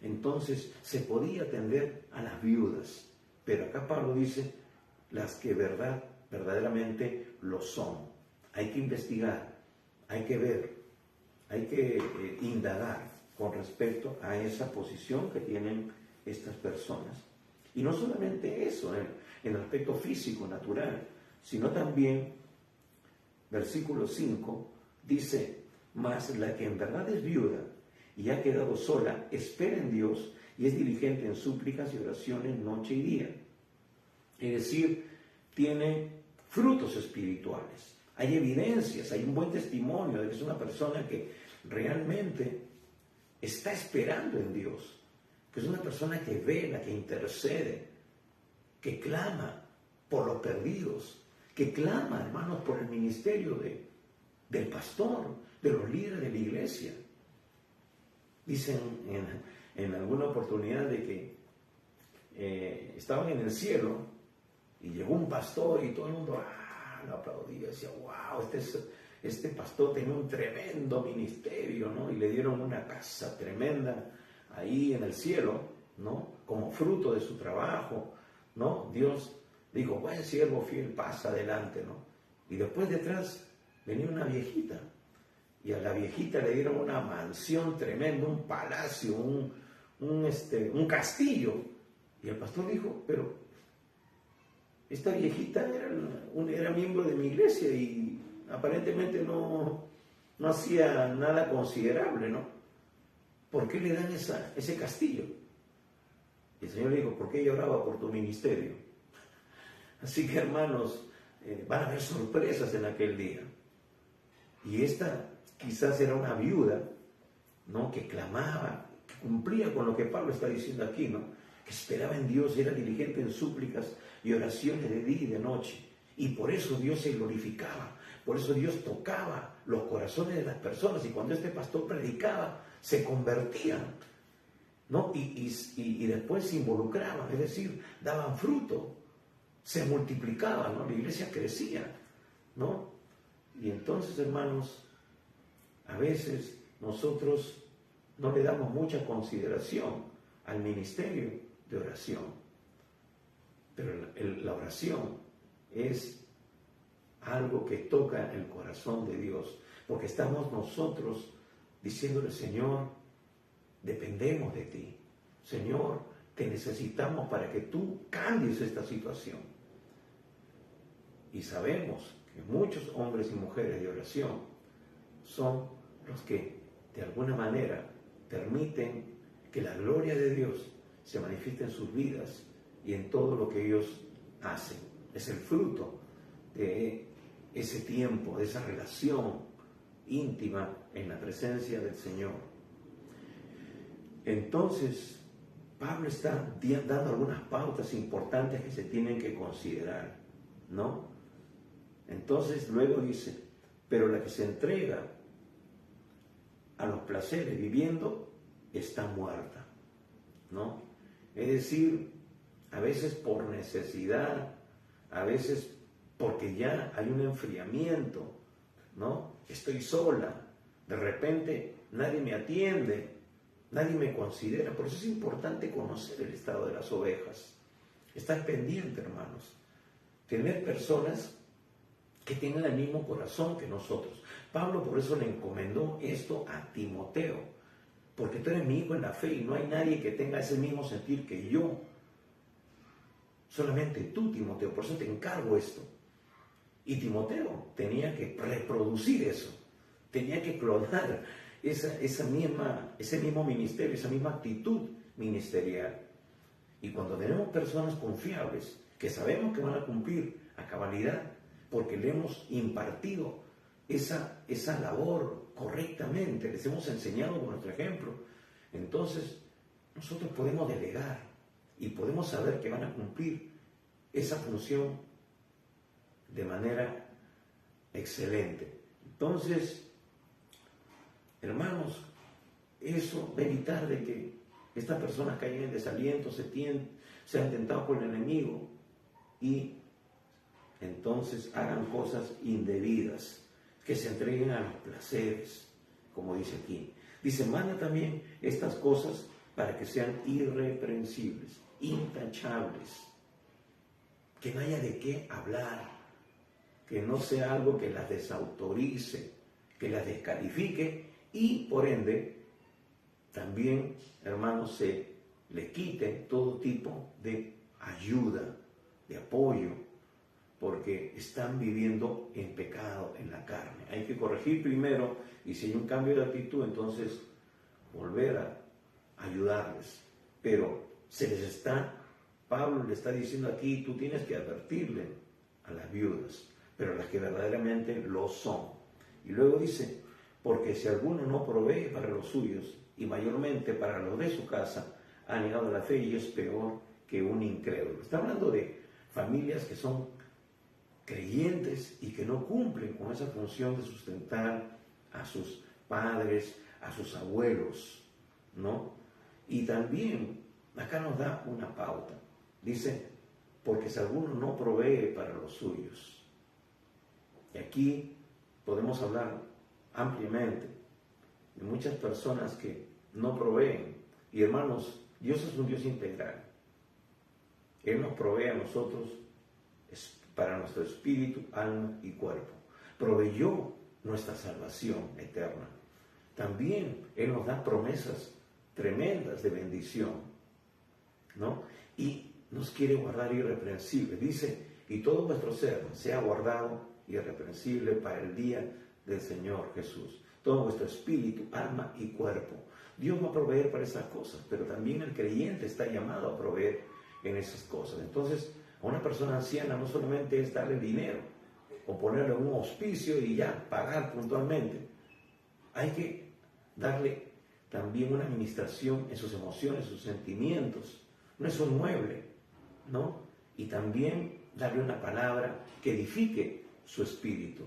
Entonces se podía atender a las viudas, pero acá Pablo dice las que verdaderamente lo son. Hay que investigar, hay que ver, hay que indagar con respecto a esa posición que tienen estas personas. Y no solamente eso, en el aspecto físico, natural, sino también, versículo 5, dice, mas la que en verdad es viuda y ha quedado sola, espera en Dios y es diligente en súplicas y oraciones noche y día. Es decir, tiene frutos espirituales, hay evidencias, hay un buen testimonio de que es una persona que realmente está esperando en Dios, que es una persona que vela, que intercede, que clama por los perdidos, que clama, hermanos, por el ministerio del pastor, de los líderes de la iglesia. Dicen en alguna oportunidad de que estaban en el cielo y llegó un pastor y todo el mundo lo aplaudía, decía, wow, este pastor tenía un tremendo ministerio, ¿no? Y le dieron una casa tremenda ahí en el cielo, ¿no? Como fruto de su trabajo, ¿no? Dios dijo, buen siervo fiel, pasa adelante, ¿no? Y después detrás venía una viejita, y a la viejita le dieron una mansión tremenda, un palacio, un castillo. Y el pastor dijo, pero esta viejita era miembro de mi iglesia y aparentemente no hacía nada considerable, ¿no? ¿Por qué le dan ese castillo? Y el Señor le dijo, porque ella oraba por tu ministerio. Así que, hermanos, van a haber sorpresas en aquel día. Y esta quizás era una viuda, ¿no? Que clamaba, que cumplía con lo que Pablo está diciendo aquí, ¿no? Que esperaba en Dios, era diligente en súplicas y oraciones de día y de noche. Y por eso Dios se glorificaba, por eso Dios tocaba los corazones de las personas. Y cuando este pastor predicaba, se convertían, ¿no? Y después se involucraban, es decir, daban fruto, se multiplicaban, ¿no? La iglesia crecía, ¿no? Y entonces, hermanos, a veces nosotros no le damos mucha consideración al ministerio de oración. Pero la oración es algo que toca el corazón de Dios, porque estamos nosotros diciéndole, Señor, dependemos de ti. Señor, te necesitamos para que tú cambies esta situación. Y sabemos que muchos hombres y mujeres de oración son los que de alguna manera permiten que la gloria de Dios se manifieste en sus vidas y en todo lo que ellos hacen. Es el fruto de ese tiempo, de esa relación íntima en la presencia del Señor. Entonces, Pablo está dando algunas pautas importantes que se tienen que considerar, ¿no? Entonces, luego dice, pero la que se entrega a los placeres viviendo está muerta, ¿no? Es decir, a veces por necesidad, a veces porque ya hay un enfriamiento, ¿no? Estoy sola, de repente nadie me atiende, nadie me considera. Por eso es importante conocer el estado de las ovejas, estar pendiente, hermanos, tener personas que tengan el mismo corazón que nosotros. Pablo por eso le encomendó esto a Timoteo, porque tú eres mi hijo en la fe y no hay nadie que tenga ese mismo sentir que yo. Solamente tú, Timoteo, por eso te encargo esto. Y Timoteo tenía que reproducir eso, tenía que clonar ese mismo ministerio, esa misma actitud ministerial. Y cuando tenemos personas confiables, que sabemos que van a cumplir a cabalidad, porque le hemos impartido esa labor correctamente, les hemos enseñado con nuestro ejemplo, entonces nosotros podemos delegar y podemos saber que van a cumplir esa función de manera excelente. Entonces, hermanos, eso va a evitar de que estas personas caigan en desaliento, sean tentados por el enemigo y entonces hagan cosas indebidas, que se entreguen a los placeres, como dice aquí. Dice, manda también estas cosas para que sean irreprensibles, intachables, que no haya de qué hablar, que no sea algo que las desautorice, que las descalifique y por ende también, hermanos, se le quite todo tipo de ayuda, de apoyo, porque están viviendo en pecado, en la carne. Hay que corregir primero, y si hay un cambio de actitud, entonces volver a ayudarles. Pero Pablo le está diciendo aquí, tú tienes que advertirle a las viudas, pero las que verdaderamente lo son. Y luego dice, porque si alguno no provee para los suyos, y mayormente para los de su casa, ha negado la fe y es peor que un incrédulo. Está hablando de familias que son creyentes y que no cumplen con esa función de sustentar a sus padres, a sus abuelos, ¿no? Y también acá nos da una pauta. Dice, porque si alguno no provee para los suyos. Y aquí podemos hablar ampliamente de muchas personas que no proveen. Y hermanos, Dios es un Dios integral. Él nos provee a nosotros para nuestro espíritu, alma y cuerpo. Proveyó nuestra salvación eterna. También Él nos da promesas tremendas de bendición, ¿no? Y nos quiere guardar irreprensible. Dice, y todo vuestro ser sea guardado irreprensible para el día del Señor Jesús. Todo vuestro espíritu, alma y cuerpo. Dios va a proveer para esas cosas, pero también el creyente está llamado a proveer en esas cosas. Entonces, a una persona anciana no solamente es darle dinero o ponerle un hospicio y ya, pagar puntualmente. Hay que darle también una administración en sus emociones, sus sentimientos. No es un mueble, ¿no? Y también darle una palabra que edifique su espíritu.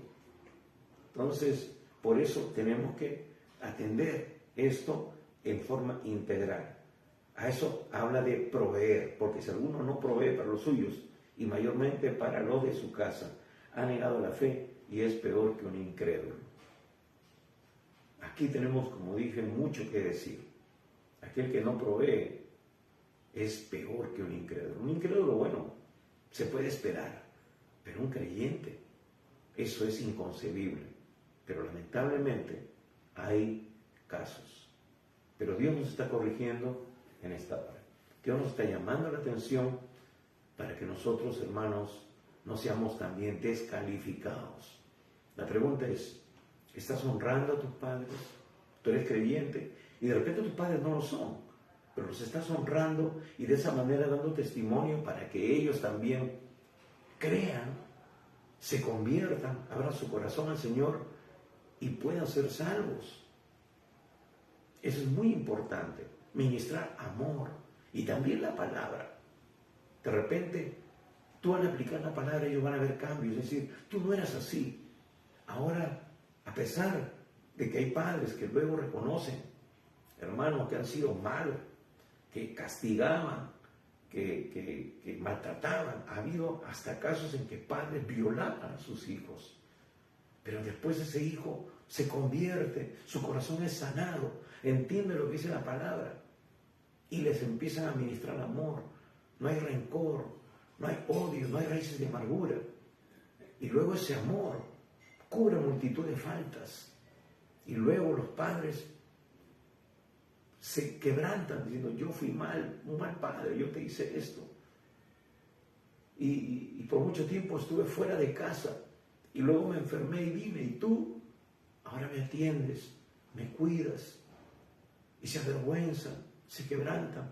Entonces, por eso tenemos que atender esto en forma integral. A eso habla de proveer, porque si alguno no provee para los suyos y mayormente para los de su casa, ha negado la fe y es peor que un incrédulo. Aquí tenemos, como dije, mucho que decir. Aquel que no provee es peor que un incrédulo. Un incrédulo, bueno, se puede esperar, pero un creyente, eso es inconcebible. Pero lamentablemente hay casos. Pero Dios nos está corrigiendo en esta hora. Dios nos está llamando la atención para que nosotros, hermanos, no seamos también descalificados. La pregunta es, ¿estás honrando a tus padres? Tú eres creyente y de repente tus padres no lo son, pero los estás honrando y de esa manera dando testimonio para que ellos también crean, se conviertan, abran su corazón al Señor y puedan ser salvos. Eso es muy importante, ministrar amor y también la palabra. De repente, tú al aplicar la palabra ellos van a ver cambios, es decir, tú no eras así. Ahora, a pesar de que hay padres que luego reconocen, hermanos, que han sido malos, que castigaban, que maltrataban, ha habido hasta casos en que padres violaban a sus hijos. Pero después ese hijo se convierte, su corazón es sanado, entiende lo que dice la palabra y les empiezan a ministrar amor. No hay rencor, no hay odio, no hay raíces de amargura. Y luego ese amor cubre multitud de faltas. Y luego los padres se quebrantan diciendo, yo fui un mal padre, yo te hice esto. Y por mucho tiempo estuve fuera de casa y luego me enfermé y vine y tú ahora me atiendes, me cuidas y se avergüenzan, se quebrantan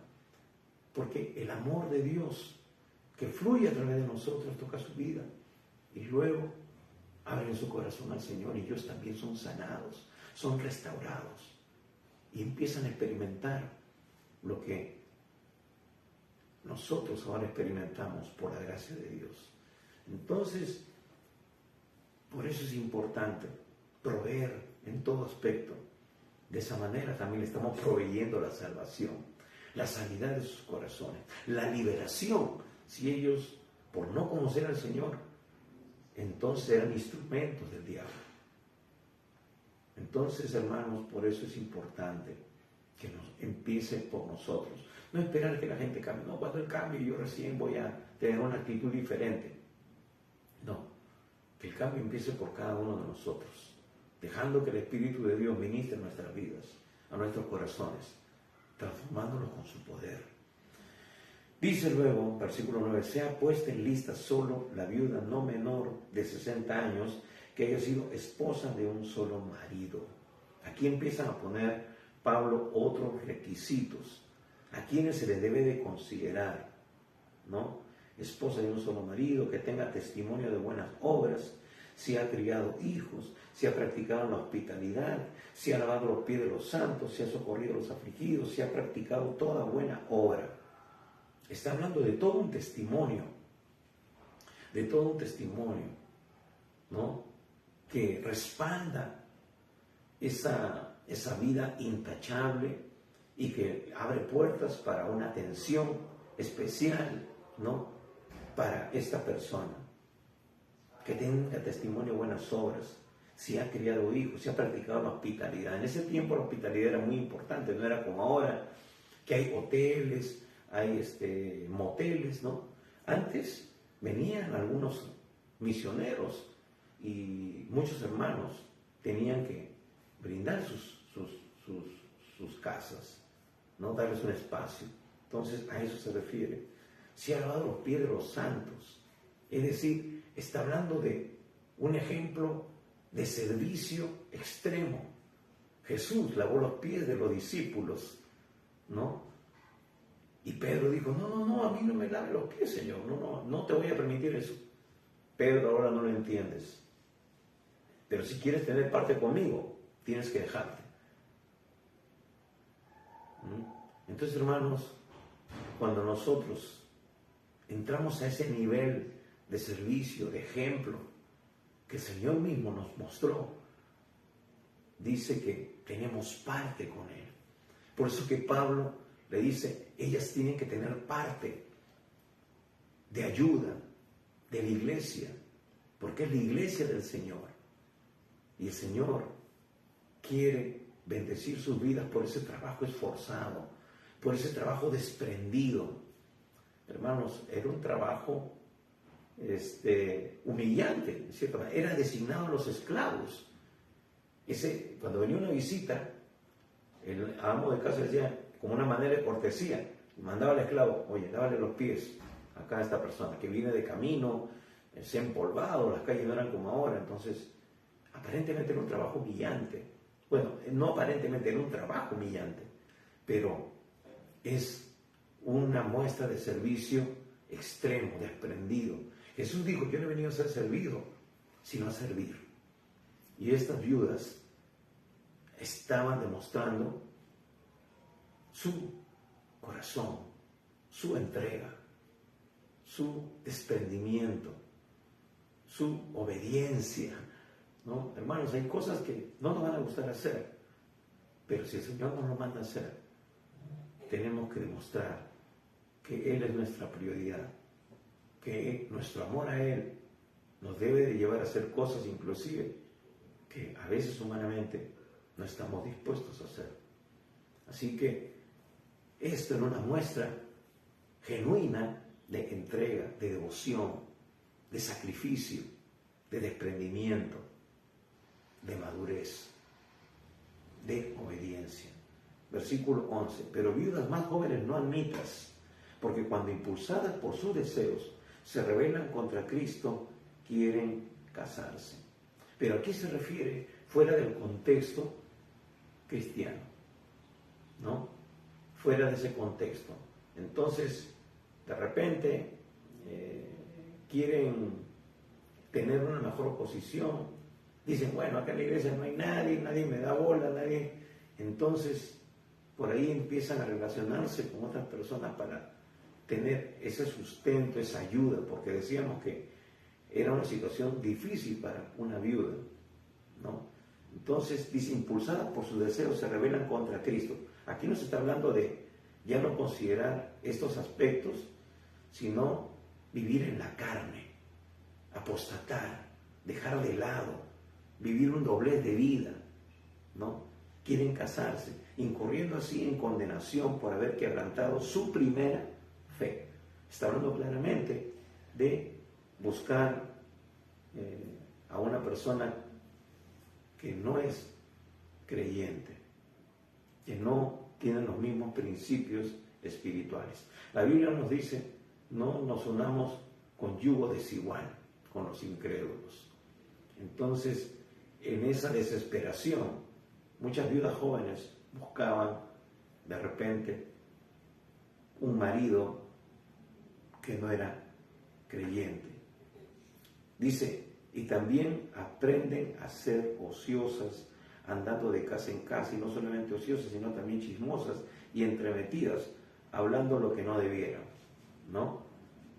porque el amor de Dios que fluye a través de nosotros toca su vida y luego abren su corazón al Señor y ellos también son sanados, son restaurados y empiezan a experimentar lo que nosotros ahora experimentamos por la gracia de Dios. Entonces, por eso es importante proveer en todo aspecto. De esa manera también le estamos proveyendo la salvación, la sanidad de sus corazones, la liberación. Si ellos, por no conocer al Señor, entonces eran instrumentos del diablo. Entonces, hermanos, por eso es importante que nos empiece por nosotros. No esperar que la gente cambie. No, cuando Él cambie yo recién voy a tener una actitud diferente. No, que el cambio empiece por cada uno de nosotros, dejando que el Espíritu de Dios ministre en nuestras vidas, a nuestros corazones, transformándolos con su poder. Dice luego, versículo 9, sea puesta en lista solo la viuda no menor de 60 años que haya sido esposa de un solo marido. Aquí empiezan a poner Pablo otros requisitos a quienes se les debe de considerar, ¿no? Esposa de un solo marido, que tenga testimonio de buenas obras, si ha criado hijos, si ha practicado la hospitalidad, si ha lavado los pies de los santos, si ha socorrido a los afligidos, si ha practicado toda buena obra. Está hablando de todo un testimonio, ¿no? Que respalda esa vida intachable y que abre puertas para una atención especial, ¿no? Para esta persona, que tenga testimonio de buenas obras, si ha criado hijos, si ha practicado la hospitalidad. En ese tiempo la hospitalidad era muy importante, no era como ahora, que hay hoteles, hay moteles, ¿no? Antes venían algunos misioneros y muchos hermanos tenían que brindar sus casas, ¿no? Darles un espacio. Entonces a eso se refiere. Si ha lavado los pies de los santos, es decir, está hablando de un ejemplo de servicio extremo. Jesús lavó los pies de los discípulos, ¿no? Y Pedro dijo, no, a mí no me lave los pies, Señor, no te voy a permitir eso. Pedro, ahora no lo entiendes. Pero si quieres tener parte conmigo, tienes que dejarte. Entonces, hermanos, cuando nosotros entramos a ese nivel de servicio, de ejemplo, que el Señor mismo nos mostró, dice que tenemos parte con Él. Por eso que Pablo le dice, ellas tienen que tener parte de ayuda de la iglesia, porque es la iglesia del Señor. Y el Señor quiere bendecir sus vidas por ese trabajo esforzado, por ese trabajo desprendido. Hermanos, era un trabajo humillante, ¿cierto? Era designado a los esclavos. Cuando venía una visita, el amo de casa decía, como una manera de cortesía, mandaba al esclavo, oye, lávale los pies acá a esta persona que viene de camino, se ha empolvado, las calles no eran como ahora. Entonces, aparentemente era un trabajo humillante. Bueno, no aparentemente, era un trabajo humillante, pero es una muestra de servicio extremo, desprendido. Jesús dijo, yo no he venido a ser servido, sino a servir. Y estas viudas estaban demostrando su corazón, su entrega, su desprendimiento, su obediencia, ¿no? Hermanos, hay cosas que no nos van a gustar hacer, pero si el Señor nos lo manda a hacer, tenemos que demostrar que Él es nuestra prioridad, que nuestro amor a Él nos debe de llevar a hacer cosas inclusive que a veces humanamente no estamos dispuestos a hacer. Así que esto es una muestra genuina de entrega, de devoción, de sacrificio, de desprendimiento, de madurez, de obediencia. Versículo 11, pero viudas más jóvenes no admitas, porque cuando impulsadas por sus deseos se rebelan contra Cristo, quieren casarse. Pero aquí se refiere fuera del contexto cristiano, ¿no? Fuera de ese contexto. Entonces, de repente, quieren tener una mejor posición. Dicen, bueno, acá en la iglesia no hay nadie me da bola, nadie. Entonces, por ahí empiezan a relacionarse con otras personas para tener ese sustento, esa ayuda, porque decíamos que era una situación difícil para una viuda, ¿no? Entonces, dice, impulsadas por sus deseos se rebelan contra Cristo. Aquí no se está hablando de ya no considerar estos aspectos, sino vivir en la carne, apostatar, dejar de lado, vivir un doblez de vida, ¿no? Quieren casarse, incurriendo así en condenación por haber quebrantado su primera fe. Está hablando claramente de buscar a una persona que no es creyente, que no tiene los mismos principios espirituales. La Biblia nos dice, no nos unamos con yugo desigual con los incrédulos. Entonces, en esa desesperación, muchas viudas jóvenes buscaban de repente un marido que no era creyente. Dice, y también aprenden a ser ociosas, andando de casa en casa, y no solamente ociosas, sino también chismosas y entremetidas, hablando lo que no debieran, ¿no?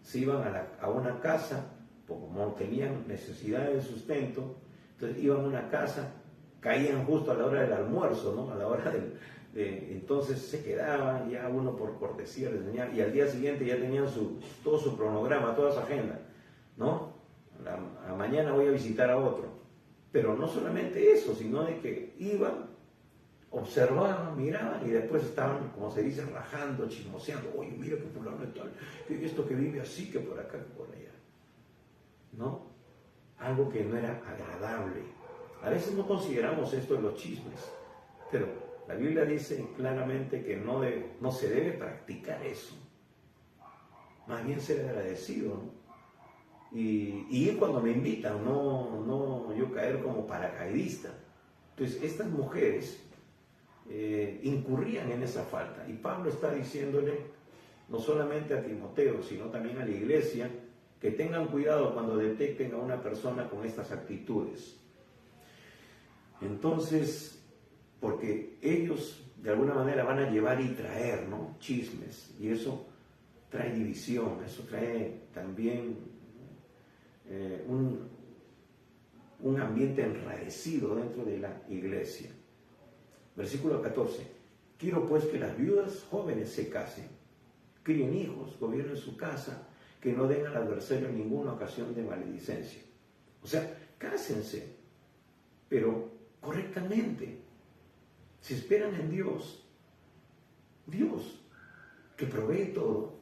Se iban a una casa, como tenían necesidad de sustento, entonces iban a una casa, caían justo a la hora del almuerzo, ¿no? A la hora entonces se quedaban, ya uno por cortesía les enseñaba, y al día siguiente ya tenían todo su cronograma, toda su agenda, ¿no? A mañana voy a visitar a otro. Pero no solamente eso, sino de que iban, observaban, miraban y después estaban, como se dice, rajando, chismoseando. Oye, mira que fulano es tal, que esto que vive así, que por acá, que por allá. ¿No? Algo que no era agradable. A veces no consideramos esto de los chismes, pero la Biblia dice claramente que no se debe practicar eso. Más bien ser agradecido, ¿no? Y ir cuando me invitan, no yo caer como paracaidista. Entonces, estas mujeres incurrían en esa falta. Y Pablo está diciéndole, no solamente a Timoteo, sino también a la iglesia, que tengan cuidado cuando detecten a una persona con estas actitudes. Entonces, porque ellos de alguna manera van a llevar y traer, ¿no?, chismes, y eso trae división, eso trae también un ambiente enrarecido dentro de la iglesia. Versículo 14. Quiero pues que las viudas jóvenes se casen, críen hijos, gobiernen su casa, que no den al adversario ninguna ocasión de maledicencia. O sea, cásense, pero correctamente. Si esperan en Dios, Dios, que provee todo,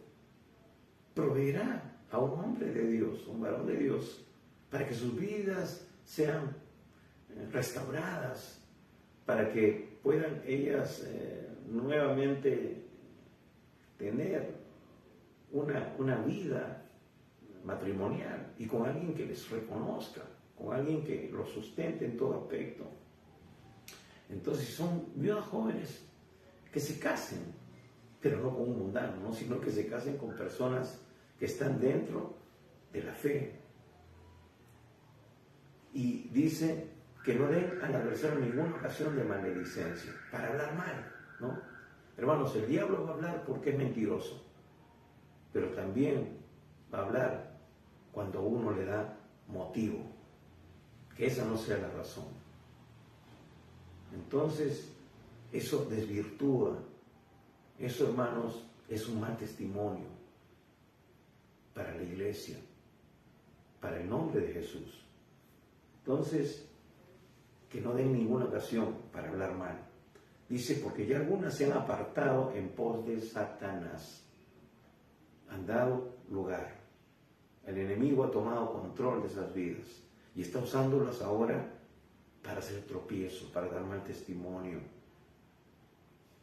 proveerá a un hombre de Dios, un varón de Dios, para que sus vidas sean restauradas, para que puedan ellas nuevamente tener una vida matrimonial y con alguien que les reconozca, con alguien que los sustente en todo aspecto. Entonces son viudas jóvenes que se casen, pero no con un mundano, ¿no?, sino que se casen con personas que están dentro de la fe. Y dice que no den al adversario ninguna ocasión de maledicencia, para hablar mal, ¿no? Hermanos, el diablo va a hablar porque es mentiroso, pero también va a hablar cuando uno le da motivo, que esa no sea la razón. Entonces, eso desvirtúa, eso, hermanos, es un mal testimonio para la iglesia, para el nombre de Jesús. Entonces, que no den ninguna ocasión para hablar mal. Dice, porque ya algunas se han apartado en pos de Satanás, han dado lugar. El enemigo ha tomado control de esas vidas y está usándolas ahora para hacer tropiezo, para dar mal testimonio.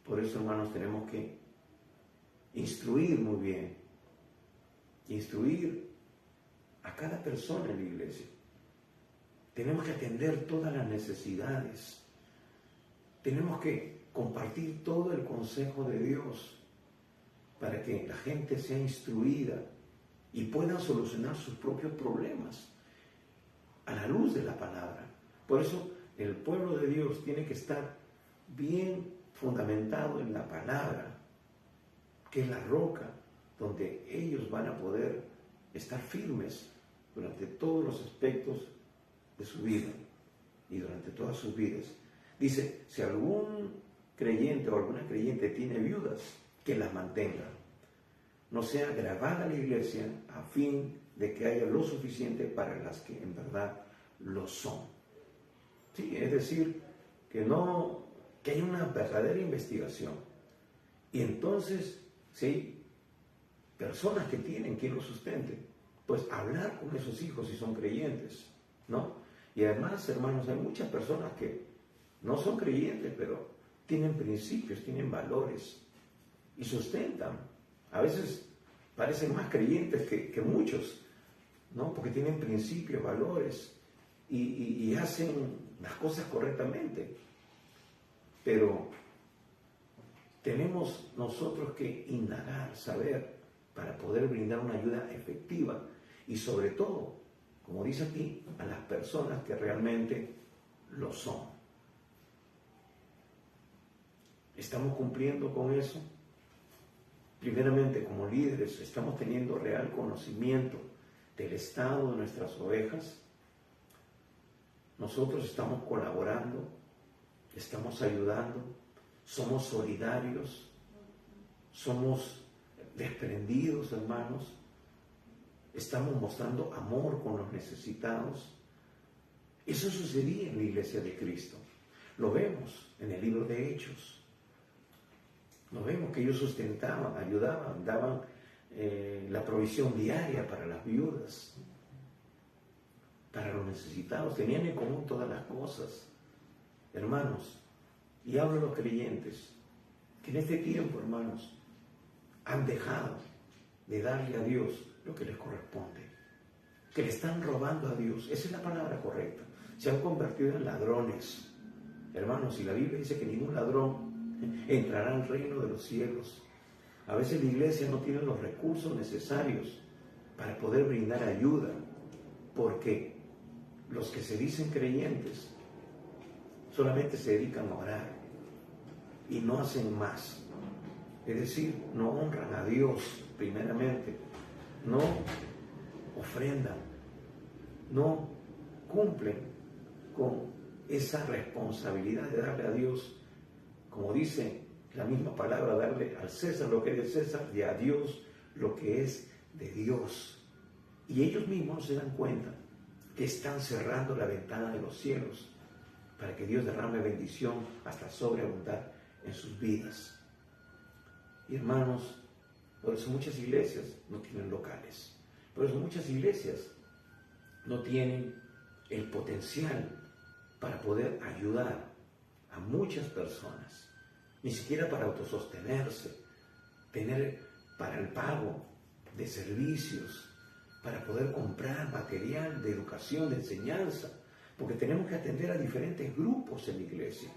Por eso, hermanos, tenemos que instruir muy bien, instruir a cada persona en la iglesia. Tenemos que atender todas las necesidades. Tenemos que compartir todo el consejo de Dios para que la gente sea instruida y puedan solucionar sus propios problemas a la luz de la palabra. Por eso el pueblo de Dios tiene que estar bien fundamentado en la palabra, que es la roca donde ellos van a poder estar firmes durante todos los aspectos de su vida y durante todas sus vidas. Dice, si algún creyente o alguna creyente tiene viudas, que las mantenga. No sea agravada la iglesia a fin de que haya lo suficiente para las que en verdad lo son. Sí, es decir, que haya una verdadera investigación. Y entonces, si hay personas que tienen quien los sustente, pues hablar con esos hijos si son creyentes, ¿no? Y además, hermanos, hay muchas personas que no son creyentes, pero tienen principios, tienen valores. y sustentan. A veces parecen más creyentes que muchos, ¿no? Porque tienen principios, valores y hacen las cosas correctamente. Pero tenemos nosotros que indagar, saber, para poder brindar una ayuda efectiva y sobre todo, como dice aquí, a las personas que realmente lo son. ¿Estamos cumpliendo con eso? Primeramente, como líderes, ¿estamos teniendo real conocimiento del estado de nuestras ovejas? Nosotros estamos colaborando, estamos ayudando, somos solidarios, somos desprendidos, hermanos, estamos mostrando amor con los necesitados. Eso sucedía en la iglesia de Cristo. Lo vemos en el libro de Hechos. Lo vemos que ellos sustentaban, ayudaban, daban la provisión diaria para las viudas, para los necesitados. Tenían en común todas las cosas. Hermanos, y hablo a los creyentes, que en este tiempo, hermanos, han dejado de darle a Dios lo que les corresponde, que le están robando a Dios. Esa es la palabra correcta. Se han convertido en ladrones. Hermanos, y la Biblia dice que ningún ladrón entrará al reino de los cielos. A veces la iglesia no tiene los recursos necesarios para poder brindar ayuda, porque los que se dicen creyentes solamente se dedican a orar y no hacen más. Es decir, no honran a Dios primeramente, no ofrendan, no cumplen con esa responsabilidad de darle a Dios, como dice la misma palabra, darle al César lo que es de César y a Dios lo que es de Dios. Y ellos mismos se dan cuenta que están cerrando la ventana de los cielos para que Dios derrame bendición hasta sobreabundar en sus vidas. Y hermanos, por eso muchas iglesias no tienen locales, por eso muchas iglesias no tienen el potencial para poder ayudar a muchas personas, ni siquiera para autosostenerse, tener para el pago de servicios, para poder comprar material de educación, de enseñanza, porque tenemos que atender a diferentes grupos en la iglesia,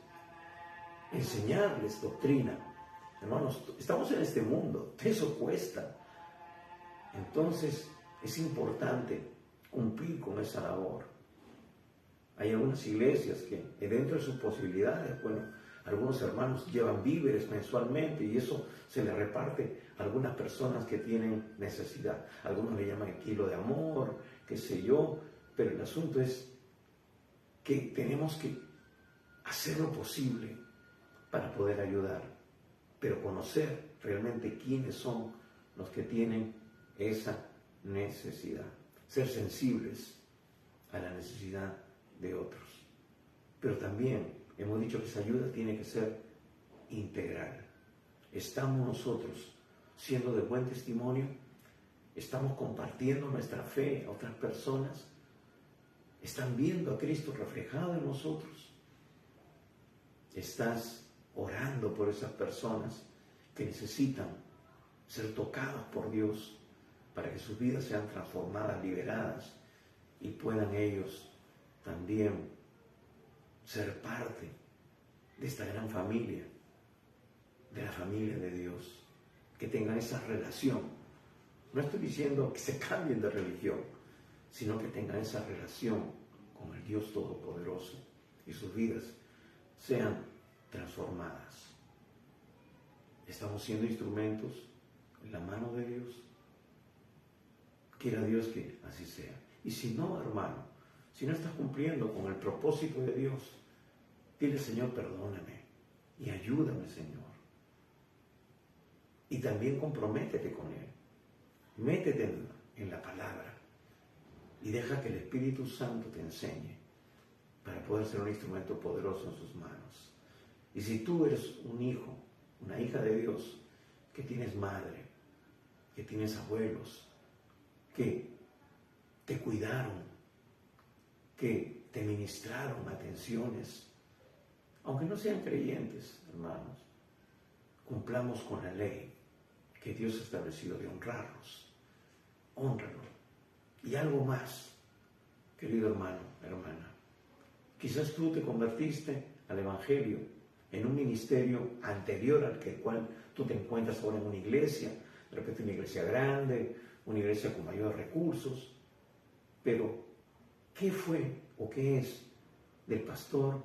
enseñarles doctrina. Hermanos, estamos en este mundo, eso cuesta. Entonces es importante cumplir con esa labor. Hay algunas iglesias que dentro de sus posibilidades, bueno, algunos hermanos llevan víveres mensualmente y eso se le reparte a algunas personas que tienen necesidad. Algunos le llaman el kilo de amor, qué sé yo, pero el asunto es que tenemos que hacer lo posible para poder ayudar, pero conocer realmente quiénes son los que tienen esa necesidad, ser sensibles a la necesidad de otros. Pero también hemos dicho que esa ayuda tiene que ser integral. ¿Estamos nosotros siendo de buen testimonio? ¿Estamos compartiendo nuestra fe a otras personas? ¿Están viendo a Cristo reflejado en nosotros? ¿Estás orando por esas personas que necesitan ser tocadas por Dios para que sus vidas sean transformadas, liberadas y puedan ellos también ser parte de esta gran familia, de la familia de Dios, que tengan esa relación? No estoy diciendo que se cambien de religión, sino que tengan esa relación con el Dios Todopoderoso y sus vidas sean transformadas. ¿Estamos siendo instrumentos en la mano de Dios? Quiera Dios que así sea. Y si no, hermano, si no estás cumpliendo con el propósito de Dios, dile: Señor, perdóname y ayúdame, Señor. Y también comprométete con Él. Métete en la palabra y deja que el Espíritu Santo te enseñe para poder ser un instrumento poderoso en sus manos. Y si tú eres un hijo, una hija de Dios, que tienes madre, que tienes abuelos, que te cuidaron, que te ministraron atenciones, aunque no sean creyentes, hermanos, cumplamos con la ley que Dios ha establecido de honrarlos. Hónralo. Y algo más, querido hermano, hermana. Quizás tú te convertiste al Evangelio en un ministerio anterior al cual tú te encuentras ahora en una iglesia, de repente una iglesia grande, una iglesia con mayores recursos. Pero, ¿qué fue o qué es del pastor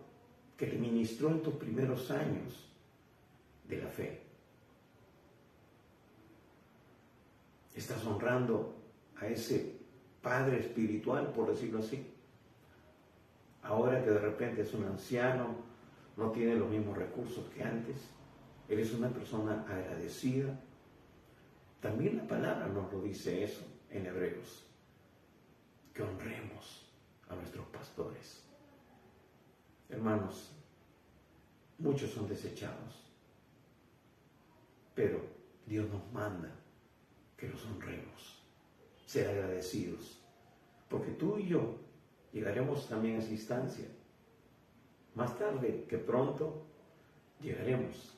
que te ministró en tus primeros años de la fe? ¿Estás honrando a ese padre espiritual, por decirlo así? Ahora que de repente es un anciano, no tiene los mismos recursos que antes, eres una persona agradecida. También la palabra nos lo dice eso en Hebreos, que honremos a nuestros pastores. Hermanos, muchos son desechados, pero Dios nos manda que los honremos, ser agradecidos, porque tú y yo llegaremos también a esa instancia. Más tarde que pronto llegaremos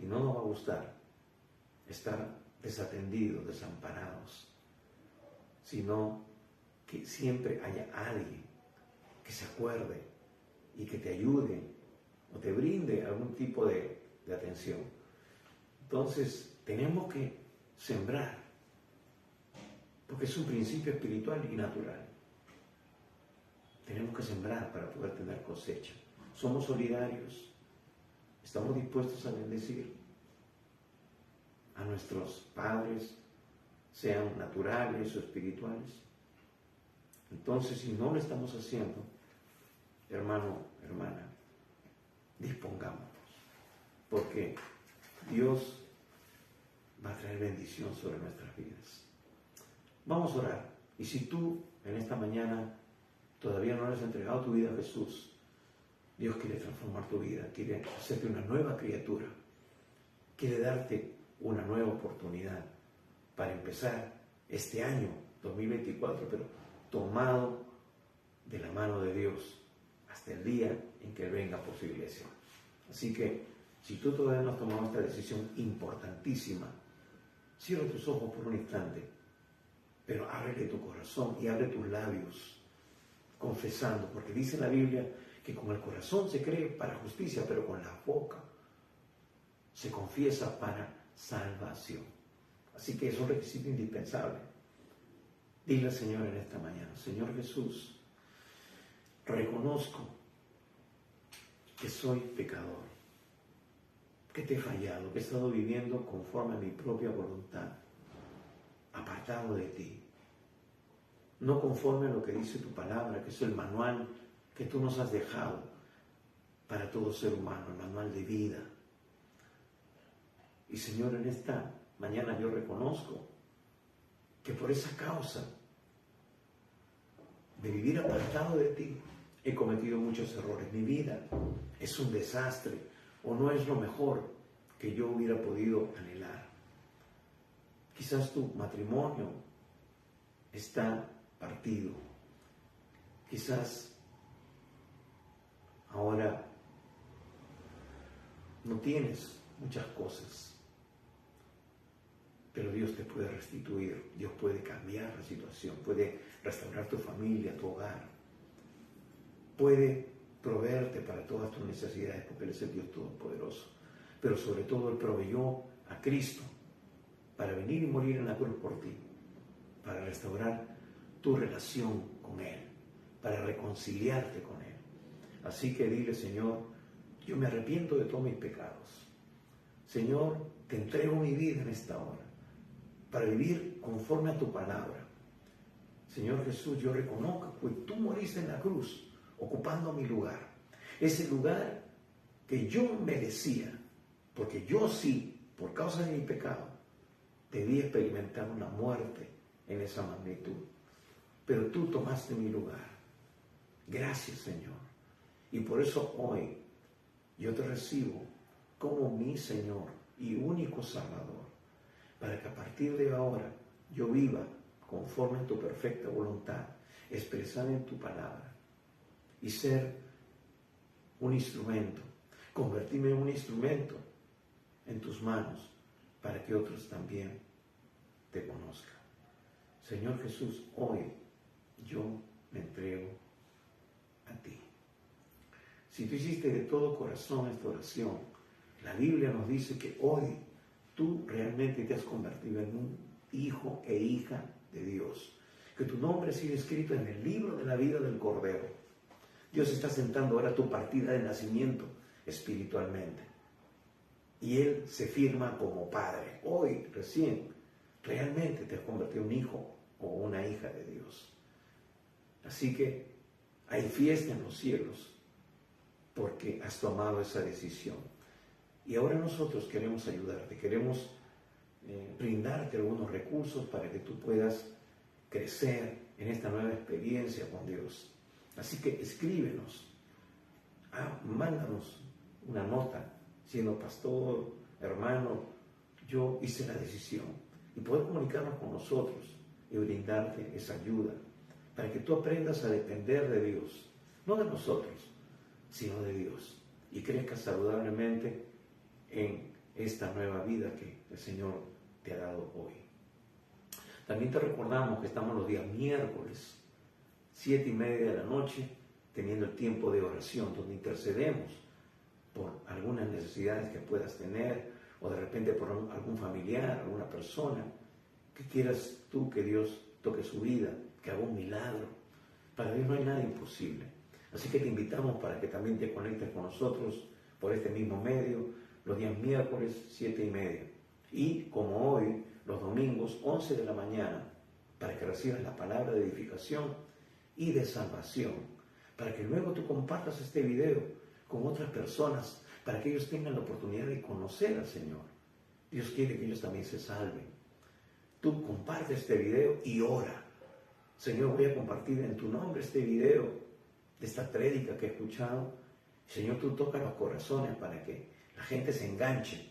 y no nos va a gustar estar desatendidos, desamparados, sino que siempre haya alguien que se acuerde y que te ayude o te brinde algún tipo de atención. Entonces tenemos que sembrar, porque es un principio espiritual y natural. Tenemos que sembrar para poder tener cosecha. Somos solidarios, estamos dispuestos a bendecir a nuestros padres, sean naturales o espirituales. Entonces, si no lo estamos haciendo, hermano, hermana, dispongámonos, porque Dios va a traer bendición sobre nuestras vidas. Vamos a orar. Y si tú en esta mañana todavía no le has entregado tu vida a Jesús, Dios quiere transformar tu vida, quiere hacerte una nueva criatura, quiere darte una nueva oportunidad para empezar este año 2024, pero tomado de la mano de Dios hasta el día en que Él venga por su iglesia. Así que, si tú todavía no has tomado esta decisión importantísima, cierra tus ojos por un instante, pero ábrele tu corazón y abre tus labios, confesando, porque dice la Biblia que con el corazón se cree para justicia, pero con la boca se confiesa para salvación. Así que es un requisito indispensable. Dile al Señor en esta mañana: Señor Jesús, reconozco que soy pecador, que te he fallado, que he estado viviendo conforme a mi propia voluntad, apartado de ti, no conforme a lo que dice tu palabra, que es el manual que tú nos has dejado para todo ser humano, el manual de vida. Y Señor, en esta mañana yo reconozco que por esa causa de vivir apartado de ti, he cometido muchos errores. Mi vida es un desastre o no es lo mejor que yo hubiera podido anhelar. Quizás tu matrimonio está partido. Quizás ahora no tienes muchas cosas, pero Dios te puede restituir, Dios puede cambiar la situación, puede restaurar tu familia, tu hogar, puede proveerte para todas tus necesidades, porque Él es el Dios Todopoderoso. Pero sobre todo Él proveyó a Cristo para venir y morir en la cruz por ti, para restaurar tu relación con Él, para reconciliarte con Él. Así que dile: Señor, yo me arrepiento de todos mis pecados. Señor, te entrego mi vida en esta hora, para vivir conforme a tu palabra. Señor Jesús, yo reconozco que tú moriste en la cruz, ocupando mi lugar. Ese lugar que yo merecía, porque yo sí, por causa de mi pecado, debí experimentar una muerte en esa magnitud. Pero tú tomaste mi lugar. Gracias, Señor. Y por eso hoy yo te recibo como mi Señor y único Salvador, para que a partir de ahora yo viva conforme a tu perfecta voluntad, expresada en tu palabra, y ser un instrumento, convertirme en un instrumento en tus manos para que otros también te conozcan. Señor Jesús, hoy yo me entrego a ti. Si tú hiciste de todo corazón esta oración, la Biblia nos dice que hoy tú realmente te has convertido en un hijo e hija de Dios. Que tu nombre ha sido escrito en el libro de la vida del Cordero. Dios está sentando ahora tu partida de nacimiento espiritualmente. Y Él se firma como Padre. Hoy, recién, realmente te has convertido en un hijo o una hija de Dios. Así que hay fiesta en los cielos porque has tomado esa decisión. Y ahora nosotros queremos ayudarte, queremos brindarte algunos recursos para que tú puedas crecer en esta nueva experiencia con Dios. Así que escríbenos, mándanos una nota, siendo pastor, hermano, yo hice la decisión, y poder comunicarnos con nosotros y brindarte esa ayuda para que tú aprendas a depender de Dios, no de nosotros, sino de Dios, y crezcas saludablemente en esta nueva vida que el Señor te ha dado hoy. También te recordamos que estamos los días miércoles, 7:30 de la noche, teniendo el tiempo de oración, donde intercedemos por algunas necesidades que puedas tener, o de repente por algún familiar, alguna persona, que quieras tú que Dios toque su vida, que haga un milagro. Para Dios no hay nada imposible. Así que te invitamos para que también te conectes con nosotros por este mismo medio, los días miércoles, 7:30. Y como hoy, los domingos, 11 de la mañana, para que recibas la palabra de edificación y de salvación, para que luego tú compartas este video con otras personas, para que ellos tengan la oportunidad de conocer al Señor. Dios quiere que ellos también se salven. Tú comparte este video y ora. Señor, voy a compartir en tu nombre este video de esta prédica que he escuchado. Señor, tú toca los corazones para que la gente se enganche,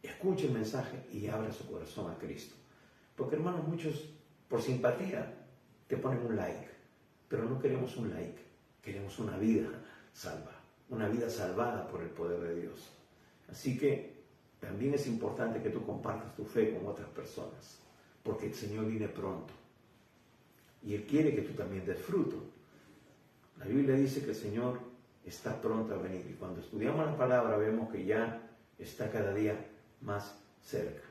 escuche el mensaje y abra su corazón a Cristo. Porque, hermanos, muchos por simpatía te ponen un like, pero no queremos un like, queremos una vida salva, una vida salvada por el poder de Dios. Así que también es importante que tú compartas tu fe con otras personas, porque el Señor viene pronto y Él quiere que tú también des fruto. La Biblia dice que el Señor está pronto a venir, y cuando estudiamos la palabra vemos que ya está cada día más cerca.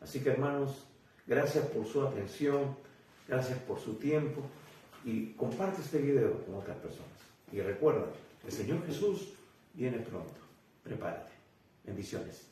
Así que, hermanos, gracias por su atención, gracias por su tiempo, y comparte este video con otras personas. Y recuerda, el Señor Jesús viene pronto. Prepárate. Bendiciones.